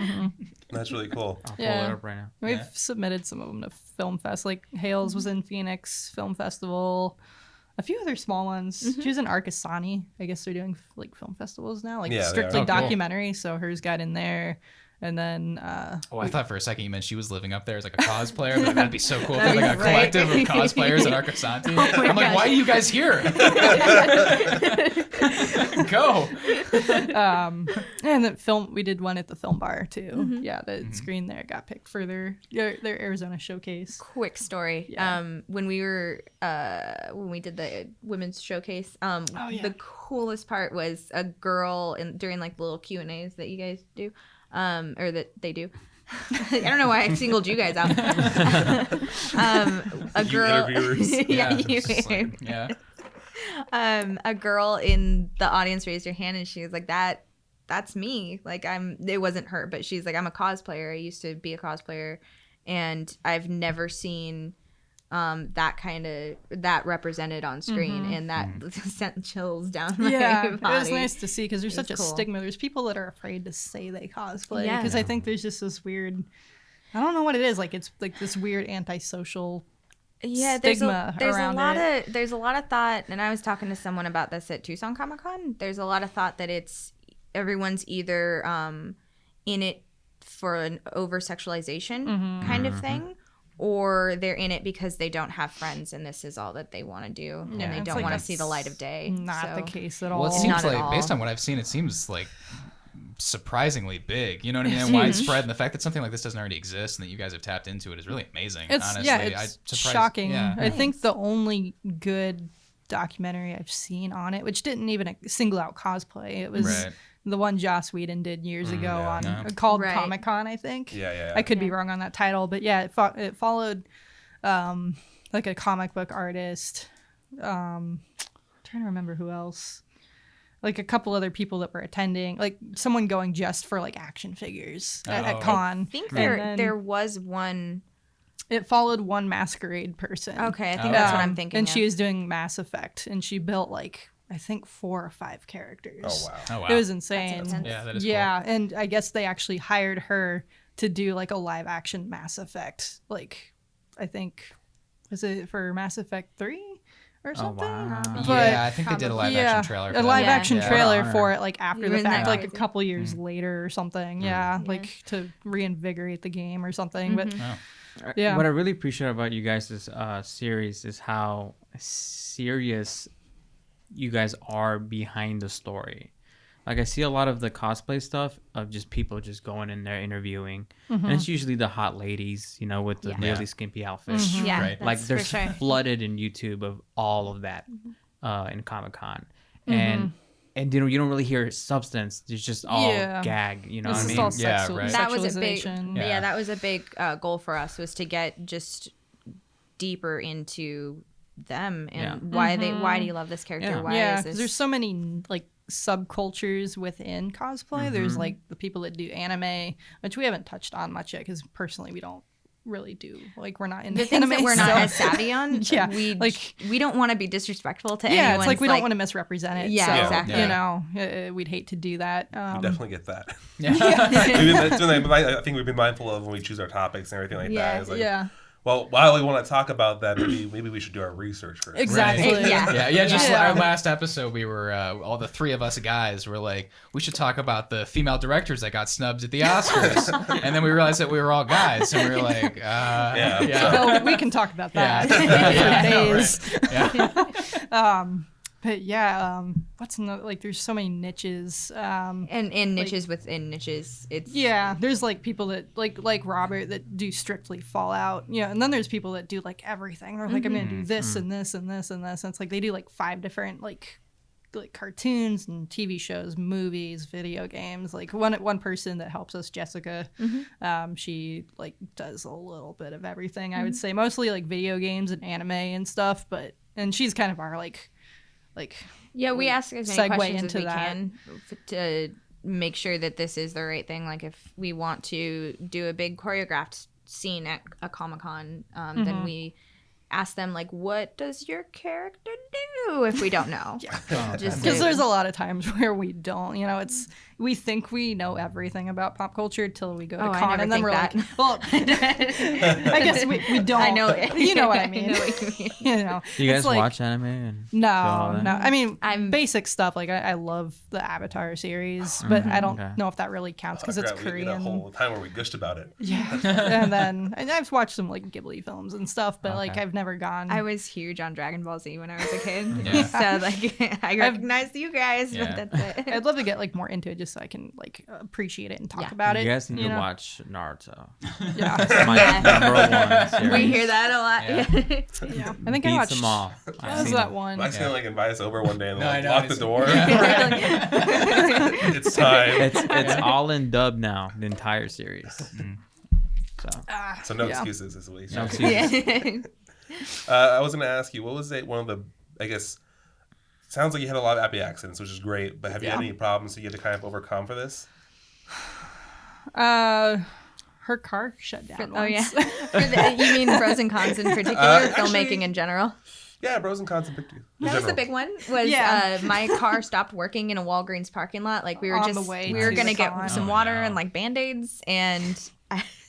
That's really cool. I'll pull Yeah. it up right now. We've submitted some of them to Film Fest. Like Hales was in Phoenix Film Festival. A few other small ones. She was in Arcasani. I guess they're doing like film festivals now, like Yeah, they strictly are. Oh, cool. documentary. So hers got in there. And then Oh, I thought for a second you meant she was living up there as like a cosplayer. But that'd be so cool if That'd like a be great. collective of cosplayers at Arcasanti. I'm like, gosh. why are you guys here? Go. and the we did one at the film bar too. Yeah, the screen there got picked for their Arizona showcase. Quick story. Yeah. When we were when we did the women's showcase, the coolest part was a girl during like the little Q&As that you guys do. Or that they do. I don't know why I singled you guys out. A girl, interviewers. you. Just like, yeah. A girl in the audience raised her hand and she was like, that's me. Like it wasn't her, but she's like, I'm a cosplayer. I used to be a cosplayer and I've never seen that represented on screen, and that sent chills down my body. It was nice to see because there's such a cool. stigma. There's people that are afraid to say they cosplay Yeah. because I think there's just this weird, I don't know what it is, like it's like this weird antisocial stigma around there's a lot of thought, and I was talking to someone about this at Tucson Comic-Con. There's a lot of thought that everyone's either in it for an over sexualization kind of thing, or they're in it because they don't have friends and this is all that they want to do, and they don't want to see the light of day. Not the case at all. Well, it seems Not at like, all. based on what I've seen, it seems like surprisingly big. You know what I mean? And widespread. And the fact that something like this doesn't already exist and that you guys have tapped into it is really amazing. Honestly, it's surprised- shocking. Yeah. I think the only good documentary I've seen on it, which didn't even single out cosplay, it was Right. the one Joss Whedon did years ago on yeah. called Right. Comic-Con, I think. Yeah. I could be wrong on that title, but yeah, it followed like a comic book artist. Trying to remember who else. Like a couple other people that were attending, like someone going just for like action figures at con. I think And then there was one. it followed one masquerade person. Okay, I think that's what I'm thinking. And of. she was doing Mass Effect, and she built like I think 4 or 5 characters. Oh wow. Oh wow. It was insane. That's intense. Yeah, that is Yeah, and I guess they actually hired her to do like a live action Mass Effect. Like, I think was it for Mass Effect 3 or something? wow. cool. But Yeah, I think they did a live action trailer. For a that. live Yeah. action Yeah. trailer Wow. for it, like after the Isn't that fact, like a crazy? couple years later or something. Yeah, like to reinvigorate the game or something. But yeah, What I really appreciate about you guys' series is how serious you guys are behind the story. Like I see a lot of the cosplay stuff of just people just going in there interviewing, and it's usually the hot ladies, you know, with the really skimpy outfits. Yeah, Right. Like that's there's for sure. flooded in YouTube of all of that in Comic-Con, and you don't really hear substance. It's just all Yeah. gag. You know it's what I just mean? all Yeah, right. That was a big, sexualization. yeah, that was a big goal for us, was to get just deeper into them and why do you love this character? Yeah. Why Yeah, is 'cause this? there's so many like subcultures within cosplay. There's like the people that do anime, which we haven't touched on much yet because personally we don't really do. Like we're not in The things that we're not as savvy on. Yeah, we don't want to be disrespectful to yeah, anyone. it's like we don't want to misrepresent it. Yeah, so, exactly. You know, we'd hate to do that. We definitely get that. Yeah. That's something I think we've been mindful of when we choose our topics and everything like that. It's like, well, while we want to talk about that, maybe we should do our research first. Exactly. Right. Yeah. Just our last episode, we were all the three of us guys were like, we should talk about the female directors that got snubs at the Oscars, and then we realized that we were all guys, and we were like, Well, we can talk about that for days. But yeah, what's like? There's so many niches. And niches within niches. It's there's like people that like Robert that do strictly Fallout. Yeah, and then there's people that do like everything. They're like, I'm gonna do this and this and this and this. And it's like they do like 5 different like cartoons and TV shows, movies, video games. Like one person that helps us, Jessica, she like does a little bit of everything. I would say mostly like video games and anime and stuff. And she's kind of our like we ask as many segue questions into as we that. can to make sure that this is the right thing. Like if we want to do a big choreographed scene at a Comic-Con, then we ask them like, what does your character do, if we don't know. Just because there's a lot of times where we don't, we think we know everything about pop culture till we go to con, and then we're like, well, I guess we don't. I know it. You know what I mean. I know what you mean. Do you guys like, watch anime? And no. I mean, I'm basic stuff. Like I love the Avatar series, but I don't know if that really counts because it's Korean. We did a whole time where we gushed about it. Yeah, and I've watched some like Ghibli films and stuff, but like I've never gone. I was huge on Dragon Ball Z when I was a kid, so like I recognized you guys, but that's it. I'd love to get like more into it just so I can like appreciate it and talk about it. You guys need to watch Naruto. Yeah, It's my number 1 series. We hear that a lot. yeah. I think I Beats watched. them all. What was that one? Mike's gonna like invite us over one day and No, I know, lock the door. It's time. It's all in dub now, the entire series. So no excuses this week. No excuses. I was gonna ask you, what was one of the, I guess, sounds like you had a lot of happy accidents, which is great, but have you had any problems that you had to kind of overcome for this? Her car shut down. Oh once. yeah. You mean pros and cons in particular, or filmmaking in general? Yeah, pros and cons in That was the big one. Was my car stopped working in a Walgreens parking lot. Like we were On the way we were to gonna the get con. some water and like Band-Aids, and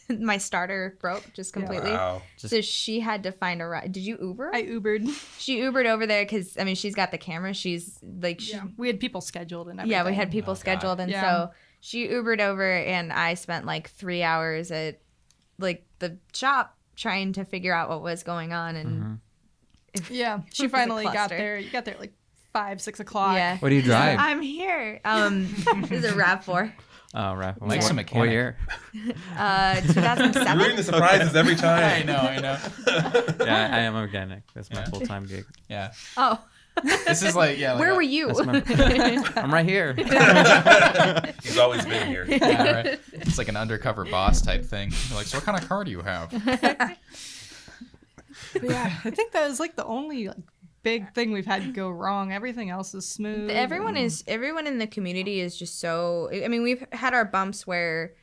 my starter broke just completely. Wow. So she had to find a ride. Did you Uber? I Ubered. She Ubered over there because I mean she's got the camera. She's like We had people scheduled and everything. yeah, we had people scheduled, and so she Ubered over, and I spent like 3 hours at like the shop trying to figure out what was going on, and she finally got there. You got there at like 5-6 o'clock. yeah. What do you drive? I'm here. This is a RAV4. Oh, right. Mike's a mechanic. What year? 2007. Ruining the surprises every time. I know. Yeah, I am a mechanic. That's my full-time gig. Yeah. Oh, This is like where were you? I'm right here. He's always been here. Yeah, right. It's like an undercover boss type thing. You're like, so what kind of car do you have? But yeah, I think that was like the only like big thing we've had go wrong. Everything else is smooth. Everyone in the community is just so. I mean, we've had our bumps where,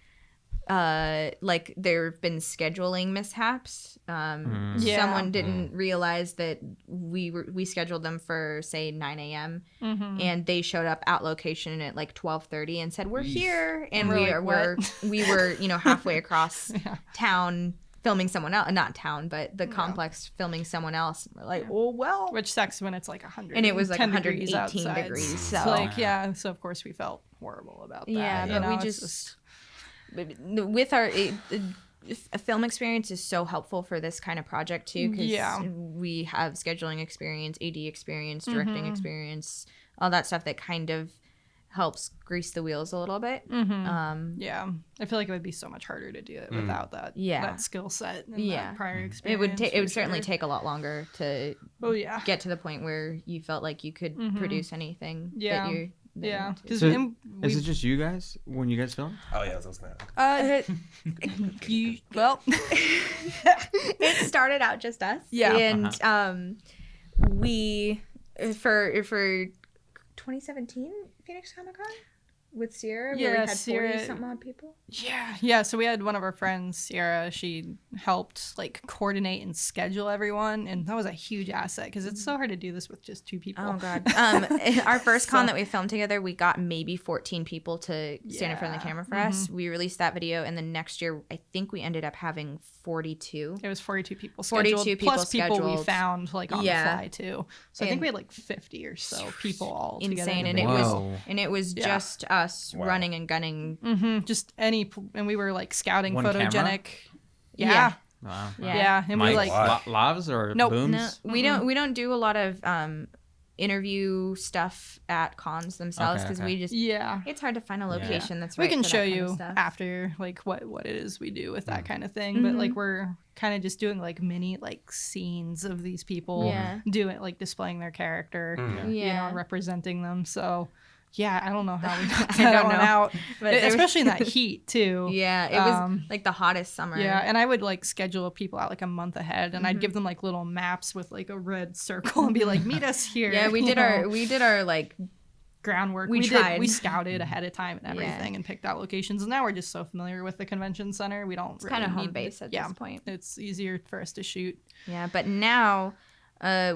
like there have been scheduling mishaps. Someone didn't realize that we scheduled them for say 9 a.m. And they showed up at location at like 12:30 and said we're here, and we were halfway across town filming someone else, not town, but the complex filming someone else. And we're like, oh well, which sucks when it's like 100 and it was like 118 outside. degrees. So like so of course we felt horrible about that. Yeah, but we just with our a film experience is so helpful for this kind of project too, because we have scheduling experience, AD experience, directing experience, all that stuff that kind of helps grease the wheels a little bit. I feel like it would be so much harder to do it without that that skill set and that prior experience. It would certainly take a lot longer to get to the point where you felt like you could produce anything that you're So is it just you guys when you guys film? Oh yeah, that's what I was gonna ask. It started out just us. Yeah. And we for 2017 Phoenix Comic Con. with Sierra? Yeah, where we had Sierra- 40 something odd people. Yeah. So we had one of our friends, Sierra. She helped like coordinate and schedule everyone, and that was a huge asset because it's so hard to do this with just 2 people. Oh god. Our first con that we filmed together, we got maybe 14 people to stand in front of the camera for us. We released that video, and then next year I think we ended up having 42. It was 42 people 42 scheduled, people plus people we scheduled. found like on the fly too. So I think And- we had like 50 or so people all Insane, together. and it was Yeah. just us Wow. running and gunning. Just and we were like scouting One photogenic. camera? Yeah. Wow. Yeah. And we Mics, like Wow. lavs or Nope. booms? No, we don't do a lot of interview stuff at cons themselves Okay, because okay. we just yeah. it's hard to find a location that's We right can for show that kind of you stuff. after like what it is we do with that kind of thing. But like we're kind of just doing like mini like scenes of these people Yeah. doing like displaying their character, you Yeah. know, representing them. So yeah, I don't know how we got I that don't one know. out, But there was- especially in that heat too. Yeah, it was like the hottest summer. Yeah, and I would like schedule people out like a month ahead, and I'd give them like little maps with like a red circle and be like, "Meet us here." Yeah, we you did know? our like groundwork. We We tried. scouted ahead of time and everything, and picked out locations. And now we're just so familiar with the convention center, we don't. it's kind of really home need- base at yeah, this point. It's easier for us to shoot. Yeah, but now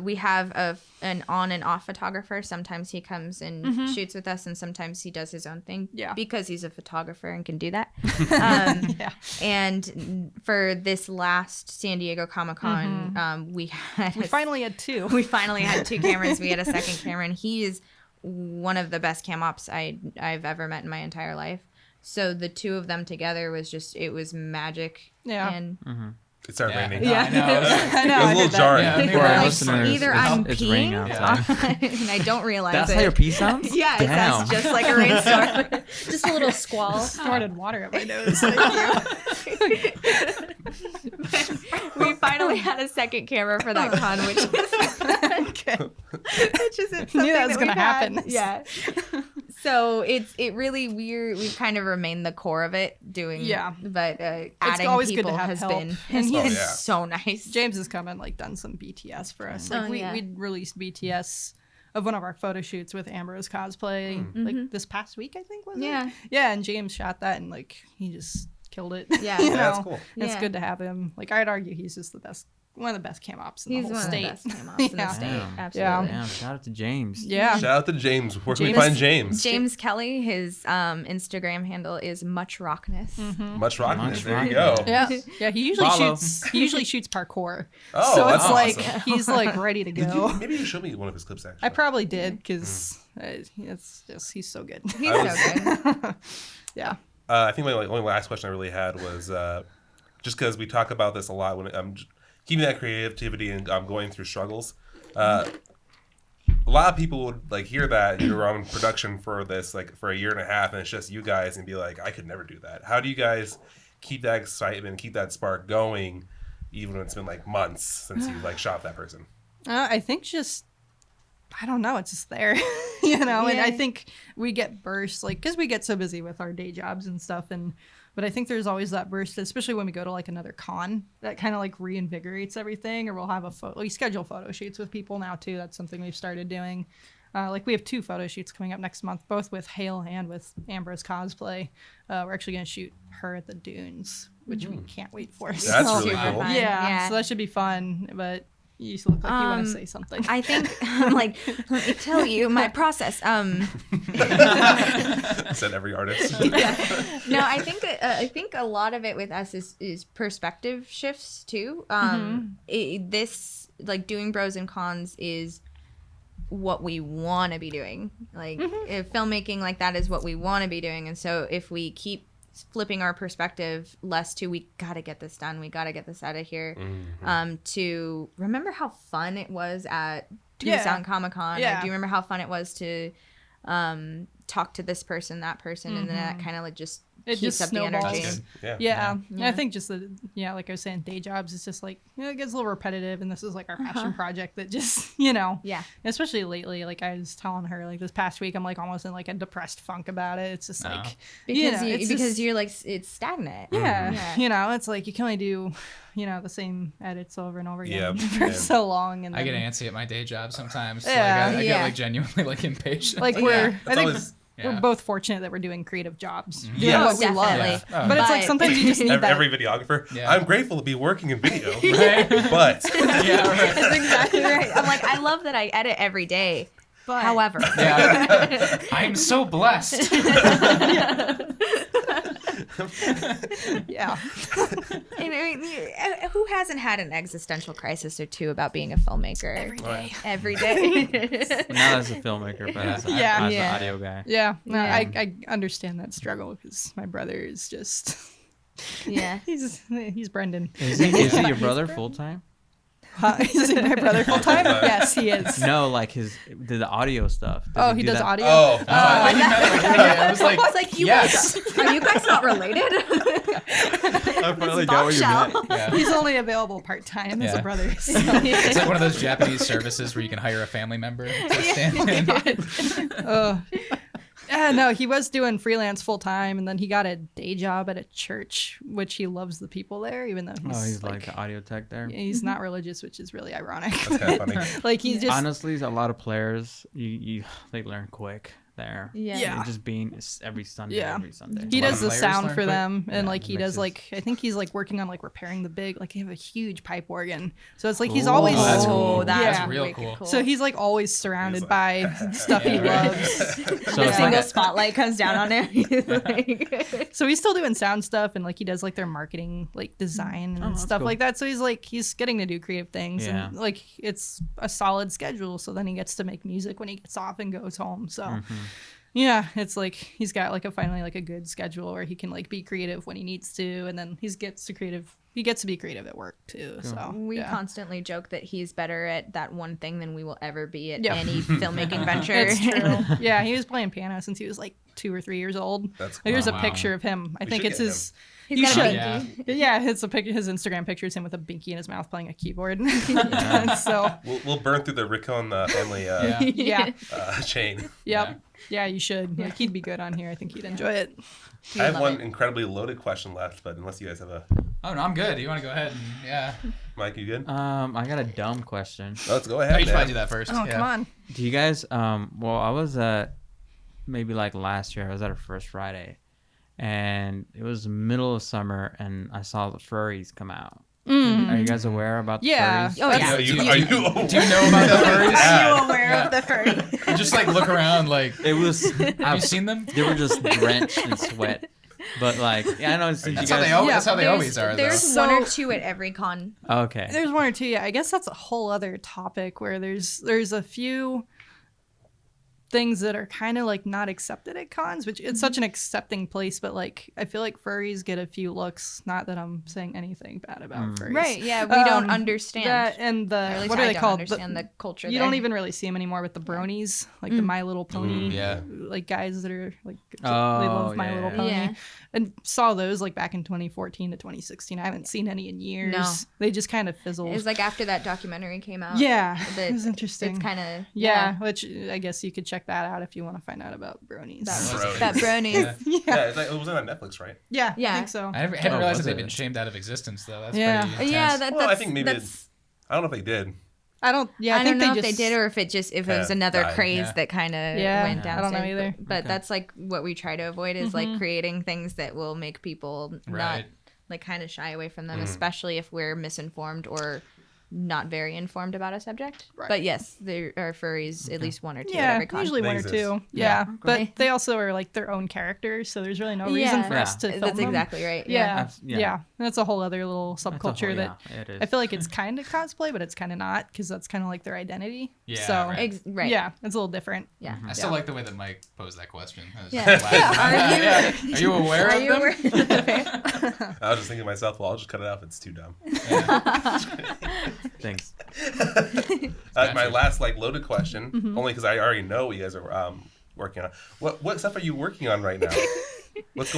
we have an on and off photographer. Sometimes he comes and shoots with us, and sometimes he does his own thing. Yeah. because he's a photographer and can do that. Yeah. And for this last San Diego Comic-Con, we finally had 2. we finally had 2 cameras. We had a second camera, and he is one of the best cam ops I've ever met in my entire life. So the 2 of them together was just, it was magic. Yeah. And It started raining. No, I know. I know. It was a I little heard that. jarring. Yeah, For our like, listeners, either it's- I'm it's raining peeing outside. and I don't realize That's it. how your pee sounds? Yeah, it Damn. sounds just like a rainstorm. Just a little squall. Started water up my nose. We finally had a second camera for that con, which isn't something Knew that was we've gonna had. happen. Yeah. So it really we've kind of remained the core of it doing. Yeah. But adding always good to people have has help. been And has yeah. been yeah. so nice. James has come and like done some BTS for us. Like Oh, yeah. we'd released BTS of one of our photo shoots with Ambrose Cosplay like this past week, I think, was Yeah. it? Yeah, and James shot that and like he just killed it. Yeah. You Yeah, know? that's cool. It's Yeah. good to have him. Like I'd argue he's just the best, one of the best cam ops in He's the whole one state. of the best cam ops in the Yeah. state. Damn. Absolutely. Damn, shout out to James. Yeah. Shout out to James. Where can we James- find James? James Kelly, his Instagram handle is Much Rockness. Much rocking Much it. There you go. rockin'. Yeah, yeah. He usually Follow. shoots parkour. Oh, so that's it's like awesome. he's like ready to go. Maybe you show me one of his clips actually. I probably did because it's just he's so good. He's so good. Yeah. I think my only last question I really had was just because we talk about this a lot when I'm keeping that creativity and I'm going through struggles. A lot of people would like hear that you're on production for this like for a year and a half and it's just you guys and be like, I could never do that. How do you guys keep that excitement, keep that spark going, even when it's been like months since you like shot that person? I think just I don't know. It's just there, you know. And I Yeah. think we get bursts like because we get so busy with our day jobs and stuff. But I think there's always that burst, especially when we go to like another con, that kind of like reinvigorates everything. Or we'll have we schedule photo shoots with people now too. That's something we've started doing. Like we have 2 photo shoots coming up next month, both with Hale and with Ambrose Cosplay. We're actually going to shoot her at the dunes, which we can't wait for. That's So- really Super cool. fun. yeah, so that should be fun. But you look like you want to say something. I think I'm like, let me tell you my process. Said every artist. No, I think a lot of it with us is perspective shifts too. This like doing bros and cons is what we want to be doing. Like if filmmaking like that is what we want to be doing, and so if we keep flipping our perspective less to we gotta get this done, we gotta get this out of here, to remember how fun it was at Tucson Comic-Con. Yeah. Do you remember how fun it was to talk to this person, that person, and then that kind of like just It keeps just up the energy. snowballs. That's good. Yeah. Yeah. And I think just like I was saying, day jobs, it's just like, it gets a little repetitive, and this is like our passion project that just, Yeah. especially lately, like I was telling her, like this past week, I'm like almost in like a depressed funk about it. It's just like, Because it's because just- you're like it's stagnant. yeah, it's like you can only do, the same edits over and over again Yeah, for yeah. so long. And I get then, antsy at my day job sometimes. Yeah. Like, I Yeah. get like genuinely like impatient. like Yeah. we're, I That's think, always we're both fortunate that we're doing creative jobs. Doing Yes. what we love. Definitely. Yeah. Oh, But it's like sometimes you just need that. Every videographer. Yeah. I'm grateful to be working in video, Right? but Yeah, right. That's exactly right. I'm like, I love that I edit every day. But However, Yeah. I'm so blessed. yeah. I mean, who hasn't had an existential crisis or two about being a filmmaker? Every day. Not as a filmmaker, but as, Yeah. as Yeah. an audio guy. Yeah. No, Yeah. I understand that struggle because my brother is just Yeah. he's Brendan. Is he your brother full time? Is he my brother full time? Yes, he is. No, like the audio stuff. Oh, he does that? audio. oh, I was like, I was like, you yes. guys, are you guys not related? I finally got what you meant. Yeah. He's only available part time as Yeah. a brother. So. It's like one of those Japanese services where you can hire a family member to stand in. Yeah, no, he was doing freelance full time, and then he got a day job at a church, which he loves the people there, even though He's like the audio tech there. he's not religious, which is really ironic. that's kind of funny. Like he's just Honestly, a lot of players, they learn quick there. Yeah. Just being every Sunday, Yeah. every Sunday. he A lot does of the players sound learn for quick. them, and Yeah, like he does mixes. like I think he's like working on like repairing the big like they have a huge pipe organ, so it's like he's Ooh. always Oh, that's cool. Oh, that's Yeah. real wicked cool. so he's like always surrounded He's by stuff he Yeah. loves. So a it's single like spotlight comes down on it. He's like, So he's still doing sound stuff, and like he does like their marketing, like design and that's stuff cool. like that. So he's getting to do creative things, Yeah. and like it's a solid schedule. So then he gets to make music when he gets off and goes home. So Mm-hmm. yeah, it's like he's got like finally like a good schedule where he can like be creative when he needs to, and then he gets to be creative at work too. So we yeah. constantly joke that he's better at that one thing than we will ever be at Yep. any filmmaking venture. It's true. Yeah, he was playing piano since he was like 2 or 3 years old. That's Like, there's cool. a Wow. picture of him. I We think should it's get his. He's You got a should. binky. Yeah, it's a picture. His Instagram picture is him with a binky in his mouth playing a keyboard. So We'll burn through the Rincon family Yeah. yeah, chain. yep, yeah, you should. Like, he'd be good on here. I think he'd enjoy it. I have love one it. incredibly loaded question left, but unless you guys have a Oh no, I'm good. You want to go ahead and yeah? Mike, you good? I got a dumb question. Let's go Oh, ahead. you should probably man. do that first. Oh, yeah. come on. Do you guys well, I was at maybe like last year, I was at our first Friday, and it was the middle of summer, and I saw the furries come out. Are you guys aware about the Yeah. furries? Oh, yeah. Are you Do you aware know about the furries? Yeah. Are you aware of the furry? You just like look around like. It was Have you seen them? they were just drenched in sweat. But like, yeah, I know since you That's how guys they always. Yeah, That's how they always are. There's Though. one or So- two at every con. okay. There's one or two. Yeah, I guess that's a whole other topic where there's a few things that are kind of like not accepted at cons, which it's such an accepting place, but like I feel like furries get a few looks. Not that I'm saying anything bad about furries. Right, yeah, we don't Um, understand. That and Or at the least what are I they don't called? understand the culture You there. don't even really see them anymore with the bronies, like the My Little Pony, yeah. like guys that are like they Oh, love My yeah, Little yeah. Pony, Yeah. and saw those like back in 2014 to 2016. I haven't seen any in years. No. They just kind of fizzled. It was like after that documentary came out. yeah, that it was interesting. It's kind of yeah, which I guess you could check that out if you want to find out about bronies. that bronies. Yeah. Yeah, it's like, it was on Netflix, right? Yeah, Yeah. I think so. I hadn't Oh, realized was that they've it? been shamed out of existence though. That's Yeah. pretty Yeah, intense. Well, I think maybe that's. I don't know if they did. I don't. Yeah, I I think don't know they if just they did or if it was Yeah, another died. craze Yeah. that kind of Yeah, went I down. don't know either. But that's like what we try to avoid is like creating things that will make people not Right. like kind of shy away from them, especially if we're misinformed or not very informed about a subject. Right. But yes, there are furries, at least one or two at Yeah, every con. usually They one or exist. two. Yeah, but Okay. they also are like their own characters, so there's really no reason for us to film That's them. exactly right. Yeah, Abs- yeah. yeah, that's a whole other little That's a subculture whole- that yeah, it is. I feel like it's kind of cosplay, but it's kind of not because that's kind of like their identity. Yeah, So right. Right. yeah, it's a little different. Yeah. I still like the way that Mike posed that question. That was Yeah. glad- Yeah, Are you aware Are of you them? aware? I was just thinking to myself, well, I'll just cut it out if it's too dumb. Thanks. My last like loaded question, only because I already know what you guys are working on. What stuff are you working on right now? What's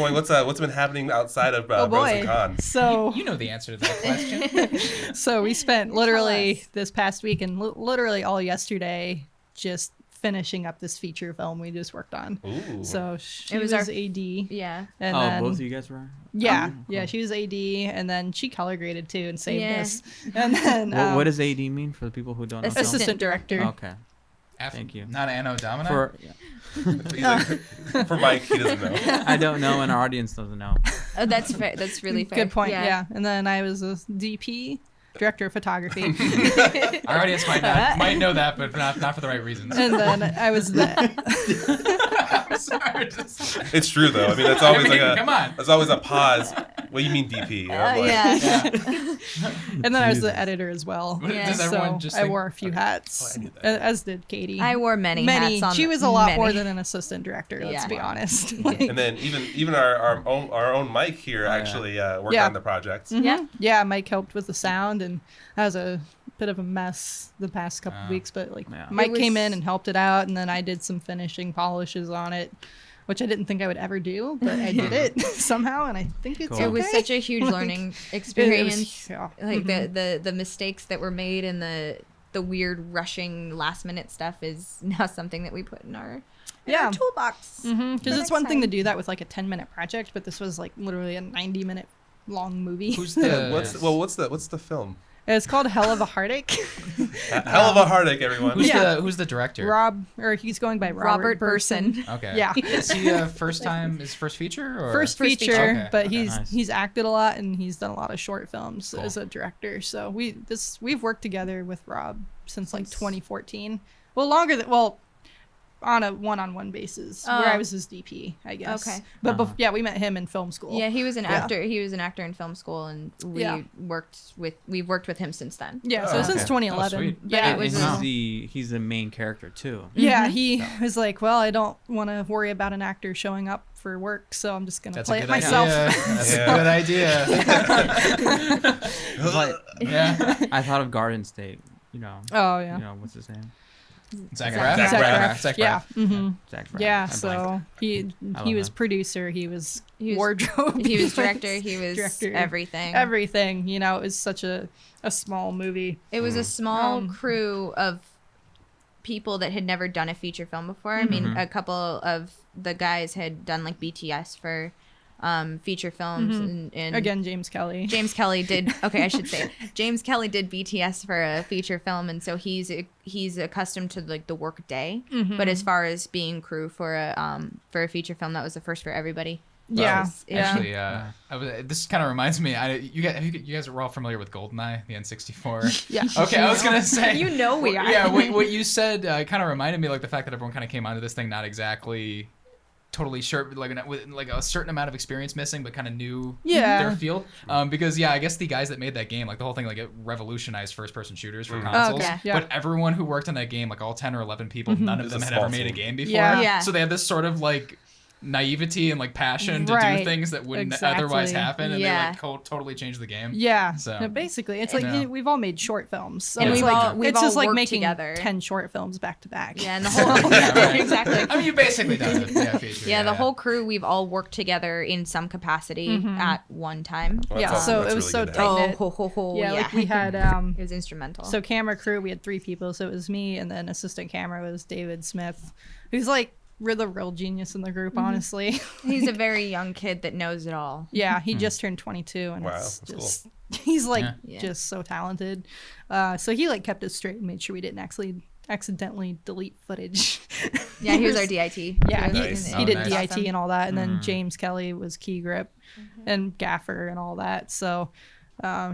been happening outside of Oh Bros and boy! Cons? So You know the answer to that question. so we spent literally us. this past week and literally all yesterday just finishing up this feature film we just worked on. Ooh. So she It was was our- AD. Yeah. And Oh, then, both of you guys were? yeah, Oh, yeah, cool. she was AD, and then she color graded too and saved Yeah. us. And then What does AD mean for the people who don't know? film? assistant director. Okay. Thank you. Not Anno Domini? He's like, for Mike, he doesn't know. I don't know, and our audience doesn't know. Oh, that's fair. That's really fair. Good point. Yeah. And then I was a DP, director of photography. Our audience might know that, but not for the right reasons. And then I was the Sorry, It's true though. I mean, that's always come on. That's always a pause. What do you mean DP? I'm like, Yeah. and then I was the editor as well. Yeah. Does So everyone just I think- wore a few hats, I knew that. as did Katie. I wore many hats on She was a lot many. more than an assistant director. Let's Yeah. be honest. And then even our own Mike here actually worked Yeah. on the project. Yeah. Yeah, Mike helped with the sound, and that was a bit of a mess the past couple weeks. But like, Yeah. Mike It came was- in and helped it out, and then I did some finishing polishes on it, which I didn't think I would ever do, but I did it somehow, and I think it's Cool. okay. It was such a huge Like, learning it was- experience. yeah. Like the mistakes that were made and the weird rushing last minute stuff is now something that we put in our Yeah. toolbox. Because For it's one next thing to time. do that with like a 10-minute project, but this was like literally a 90-minute long movie. Who's the What's the film? It's called Hell of a Heartache. Hell of a Heartache, everyone. who's the director? He's going by Robert Burson. Burson. Okay. Yeah. Is he his first feature or First First feature, feature. Okay, but okay, nice. he's acted a lot and he's done a lot of short films Cool. as a director. So we've worked together with Rob since like 2014. Well, longer than on a one-on-one basis where I Oh. was his DP, I guess. Okay. But we met him in film school. Yeah, he was an Yeah. actor. He was an actor in film school, and Yeah. we've worked with him since then. Yeah, Oh, so since okay. 2011. Oh, sweet. yeah, it And was he's the main character too. Yeah, he was like, well, I don't want to worry about an actor showing up for work, so I'm just going to That's play a it good myself. idea. That's Yeah. a good idea. But Yeah. I thought of Garden State. Oh, yeah. What's his name? Zach Zach Braff? Braff. Zach Yeah. Braff. hmm Zach Braff. Yeah, I blanked. so he love was him. producer, he was He was- wardrobe, He was director. He was Director. everything. everything. It was such a small movie. It was a small Um, crew of people that had never done a feature film before. I mean, a couple of the guys had done like BTS for feature films, and Again, James Kelly. James Kelly did. Okay, I should say it. James Kelly did BTS for a feature film, and so he's accustomed to like the work day. But as far as being crew for a feature film, that was the first for everybody. Yeah. Actually, this kind of reminds me. You guys are all familiar with GoldenEye, the N64. Yeah. Okay, I was gonna say. You know we are. Yeah, what you said kind of reminded me like the fact that everyone kind of came onto this thing not exactly totally sure, like with like a certain amount of experience missing, but kind of knew their field. Because I guess the guys that made that game, like the whole thing, like it revolutionized first-person shooters for consoles. okay. Yeah. But everyone who worked on that game, like all 10 or 11 people, none of It was them a had small ever made a team. game before. Yeah. Yeah. So they had this sort of like naivety and like passion to do Right. things that wouldn't Exactly. otherwise happen, and Yeah. they like totally changed the game. Yeah. So- No, basically, it's like Yeah. we've all made short films. So And it's we've like all- we've it's all just like worked making together. 10 short films back to back. Yeah, and the whole Yeah, right. exactly. I mean, you basically done it. Feature. Yeah, the whole crew, we've all worked together in some capacity at one time. Well, Yeah, that's so that's it was really so good to tight. have. knit. ho, ho, ho. Yeah, like we had It was instrumental. so camera crew, we had 3 people, so it was me, and then assistant camera was David Smith, who's like the real genius in the group, honestly. he's a very young kid that knows it all. Yeah, he just turned 22, and Wow, it's that's just he's like Yeah. just so talented. So he like kept us straight and made sure we didn't actually accidentally delete footage. Yeah, he was our DIT. Yeah, was- Nice. he Oh, did nice. DIT Awesome. and all that, and then James Kelly was key grip and gaffer and all that. So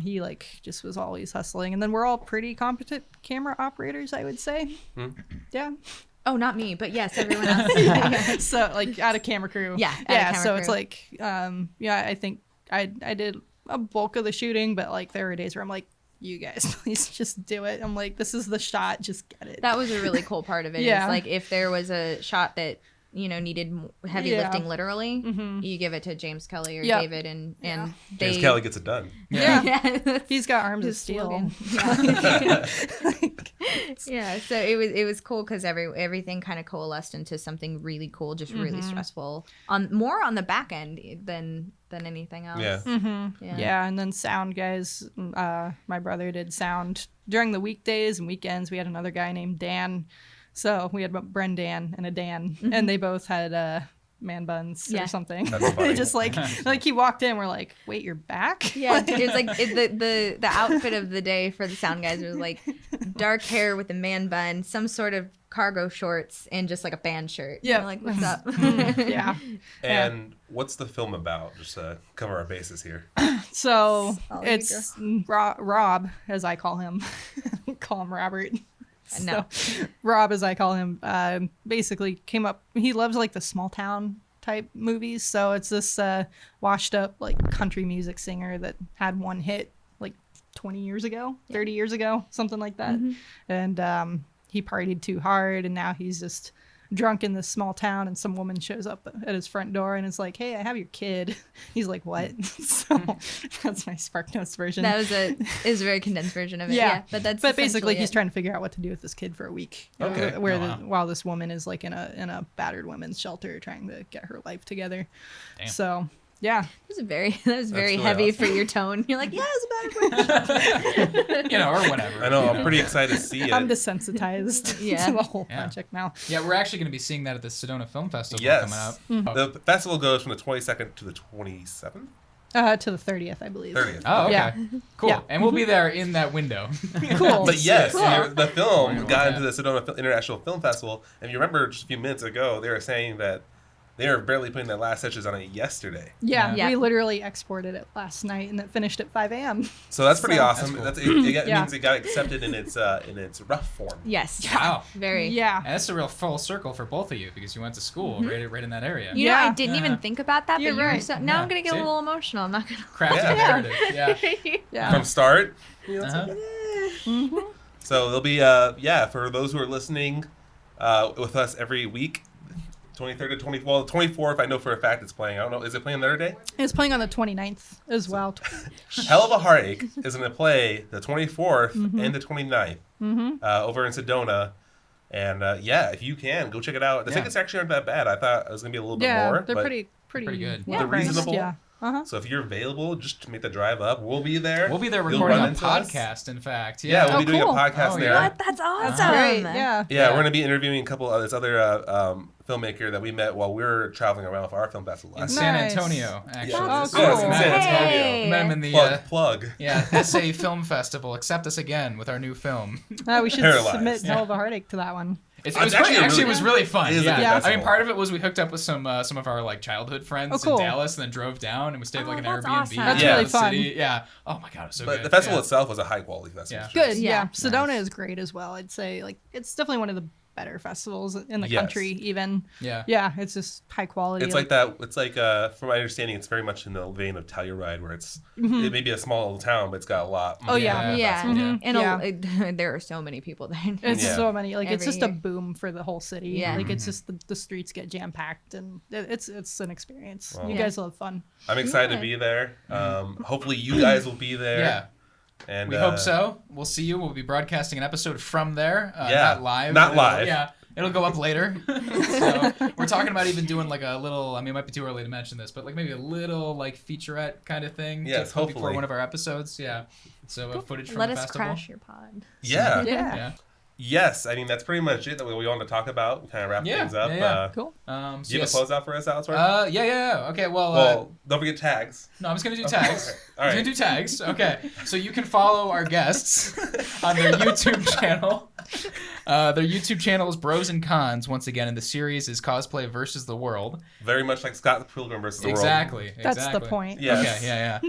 he like just was always hustling, and then we're all pretty competent camera operators, I would say. Yeah. Oh, not me, but yes, everyone else. So like out of camera crew. Yeah, out of Yeah. camera So it's crew. like I think I did a bulk of the shooting, but like there were days where I'm like, you guys please just do it. I'm like, this is the shot, just get it. That was a really cool part of it. Yeah. Is like if there was a shot that needed heavy Yeah. lifting, literally, you give it to James Kelly or Yep. David, and Yeah. they. James Kelly gets it done. Yeah. Yeah, He's got arms of his steel. slogan. Yeah. Yeah, so it was cool because everything kind of coalesced into something really cool, just really stressful. More on the back end than anything else. Yeah. Yeah, and then sound guys. My brother did sound during the weekdays and weekends. We had another guy named Dan. So we had Brendan and a Dan, and they both had man buns Yeah. or something. That's funny. They just like he walked in, we're like, wait, you're back? Yeah, it was like the outfit of the day for the sound guys was like dark hair with a man bun, some sort of cargo shorts and just like a band shirt. Yeah. You're like, what's up? Yeah. And what's the film about? Just to cover our bases here. So All you it's Rob, as I call him. Call him Robert. No. So, Rob, as I call him, basically came up. He loves like the small town type movies. So it's this washed up like country music singer that had one hit like 20 years ago, 30 years ago, something like that. And he partied too hard, and now he's just drunk in this small town, and some woman shows up at his front door and is like, "Hey, I have your kid." He's like, "What?" So that's my Spark Notes version. That was a very condensed version of it. Yeah. But that's But basically, essentially he's it. trying to figure out what to do with this kid for a week. Okay. While this woman is like in a battered women's shelter trying to get her life together. Damn. So yeah, That was very really heavy awesome. for your tone. You're like, yeah, it's about it. Or whatever. I know. you I'm pretty excited to see it. I'm desensitized Yeah. to the whole Yeah. project now. Yeah, we're actually going to be seeing that at the Sedona Film Festival Yes. coming up. Mm-hmm. The festival goes from the 22nd to the 27th. To the 30th, I believe. 30th. Oh, okay. Yeah. Cool. Yeah. And we'll be there in that window. Cool. But yes, Cool. the film Right, got yeah. into the Sedona International Film Festival, and you remember just a few minutes ago they were saying that they were barely putting their last touches on it yesterday. Yeah, Yeah. we literally exported it last night, and it finished at 5 a.m. So that's pretty So- awesome. That's It Yeah. means it got accepted in its rough form. Yes. Wow. Very. Yeah. And that's a real full circle for both of you because you went to school right in that area. You know, I Yeah. didn't Yeah. even think about that, but You're you were right. so, now Yeah. I'm gonna get See? a little emotional. I'm not gonna. Craft Yeah. a narrative. Yeah. Yeah. From start. Uh-huh. So there'll be for those who are listening with us every week, 23rd to 24th. I know for a fact it's playing. I don't know. Is it playing the other day? It's playing on the 29th as well. Hell of a Heartache is going to play the 24th Mm-hmm. and the 29th over in Sedona. And if you can, go check it out. The Yeah. tickets actually aren't that bad. I thought it was going to be a little bit Yeah, more. they're but, pretty good. well They're priced, reasonable. Yeah. Uh-huh. So if you're available, just make the drive up. We'll be there. We'll be there You'll recording run a into us. podcast, in fact. Yeah, we'll Oh, be doing cool. a podcast Oh, there. yeah. What? That's awesome. That's great. Yeah. Yeah, we're going to be interviewing a couple of this other filmmaker that we met while we were traveling around for our film festival In last San Nice. Antonio, actually. Oh, Yes, cool. yes, in San Antonio. Hey. Met him in the Plug. SA Film Festival. Accept us again with our new film. We should Paralyzed. submit Yeah. Hell of a Heartache to that one. It It's was actually actually, a really- it was really fun. It is a Yeah. good I mean, festival. part of it was we hooked up with some of our like childhood friends Oh, cool. in Dallas, and then drove down and we stayed like an that's Airbnb. awesome. That's in really the fun. city. Yeah. Oh my god, it was so But good. the festival Yeah. itself was a high quality festival. Yeah. for sure. Good. Yeah. Yeah. Sedona Nice. is great as well. I'd say like it's definitely one of the better festivals in the Yes. country. Even. Yeah. Yeah. It's just high quality. It's like that. It's like, from my understanding, it's very much in the vein of Telluride, where it may be a small little town, but it's got a lot. Oh, yeah. Yeah. Mhm. And Yeah. there are so many people there. It's Yeah. so many. Like it's Every just a year. boom for the whole city. Yeah. Like it's just the streets get jam packed, and it's an experience. Wow. You Yeah. guys will have fun. I'm excited Yeah. to be there. Hopefully, you guys will be there. Yeah. And We hope so. We'll see you. We'll be broadcasting an episode from there. Yeah. Not live. Not live. Yeah. It'll go up later. So we're talking about even doing like a little, I mean, it might be too early to mention this, but like maybe a little like featurette kind of thing. Yes, to put before hopefully. one of our episodes. Yeah. So footage from Let the us festival. crash your pod. Yeah. Yeah. Yeah. Yes. I mean, that's pretty much it that we want to talk about. We kind of wrap Yeah, things up. yeah, yeah. Cool. So Do you have a closeout for us, Alex? Yeah. Okay. Well, don't forget tags. No, I'm just gonna do tags. All I'm right. gonna do tags. Okay. So you can follow our guests on their YouTube channel. Their YouTube channel is Bros and Cons. Once again, and the series is Cosplay versus the World. Very much like Scott the Pilgrim versus the World. Exactly. That's the point. Yes. Okay. Yeah.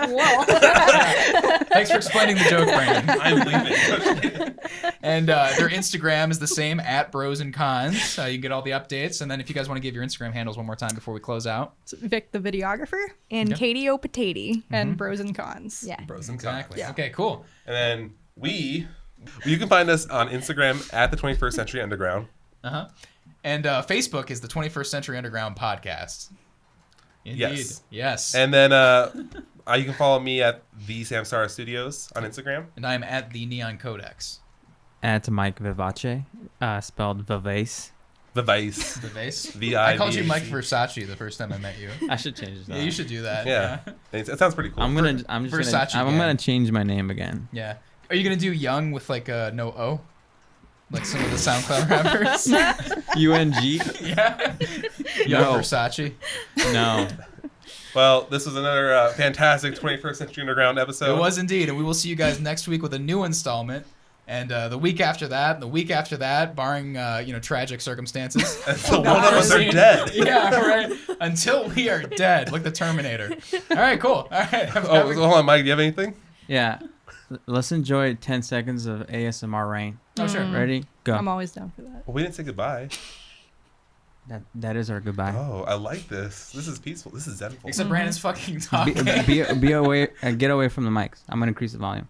Whoa. Thanks for explaining the joke, Brandon. I'm leaving. And their Instagram is the same at Bros and Cons. You can get all the updates. And then if you guys want to give your Instagram handles one more time before we close out. It's Vic the videographer And Yep. Katie O'Patati. and Bros and Cons. Yeah. Bros and Cons. Exactly. Yeah. Okay. Cool. And then you can find us on Instagram at the 21st Century Underground. And Facebook is the 21st Century Underground podcast. Indeed. Yes. Yes. And then you can follow me at the Samsara Studios on Instagram. And I am at the Neon Codex. At Mike Vivace, spelled Vivace. Vivace. The vase. V-I-V-A-C. I called you Mike Versace the first time I met you. I should change that. Yeah, you should do that. Yeah. It sounds pretty cool. I'm just Versace gonna, I'm gang. gonna change my name again. Yeah. Are you gonna do Young with like no O, like some of the SoundCloud rappers? UNG? Yeah. Young No. Versace. No. Well, this was another fantastic 21st Century Underground episode. It was indeed, and we will see you guys next week with a new installment. And the week after that, barring tragic circumstances, Until one of us are dead. Yeah, right. Until we are dead, like the Terminator. All right, cool. All right. Oh, hold on, Mike. Do you have anything? Yeah. Let's enjoy 10 seconds of ASMR rain. Oh, sure. Ready? Go. I'm always down for that. Well, we didn't say goodbye. That is our goodbye. Oh, I like this. This is peaceful. This is zenful. Except Brandon's fucking talking. Be away. Get away from the mics. I'm gonna increase the volume.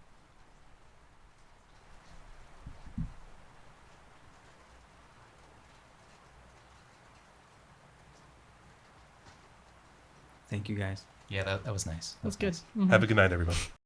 Thank you guys. Yeah, that was nice. That's good. Have a good night, everybody.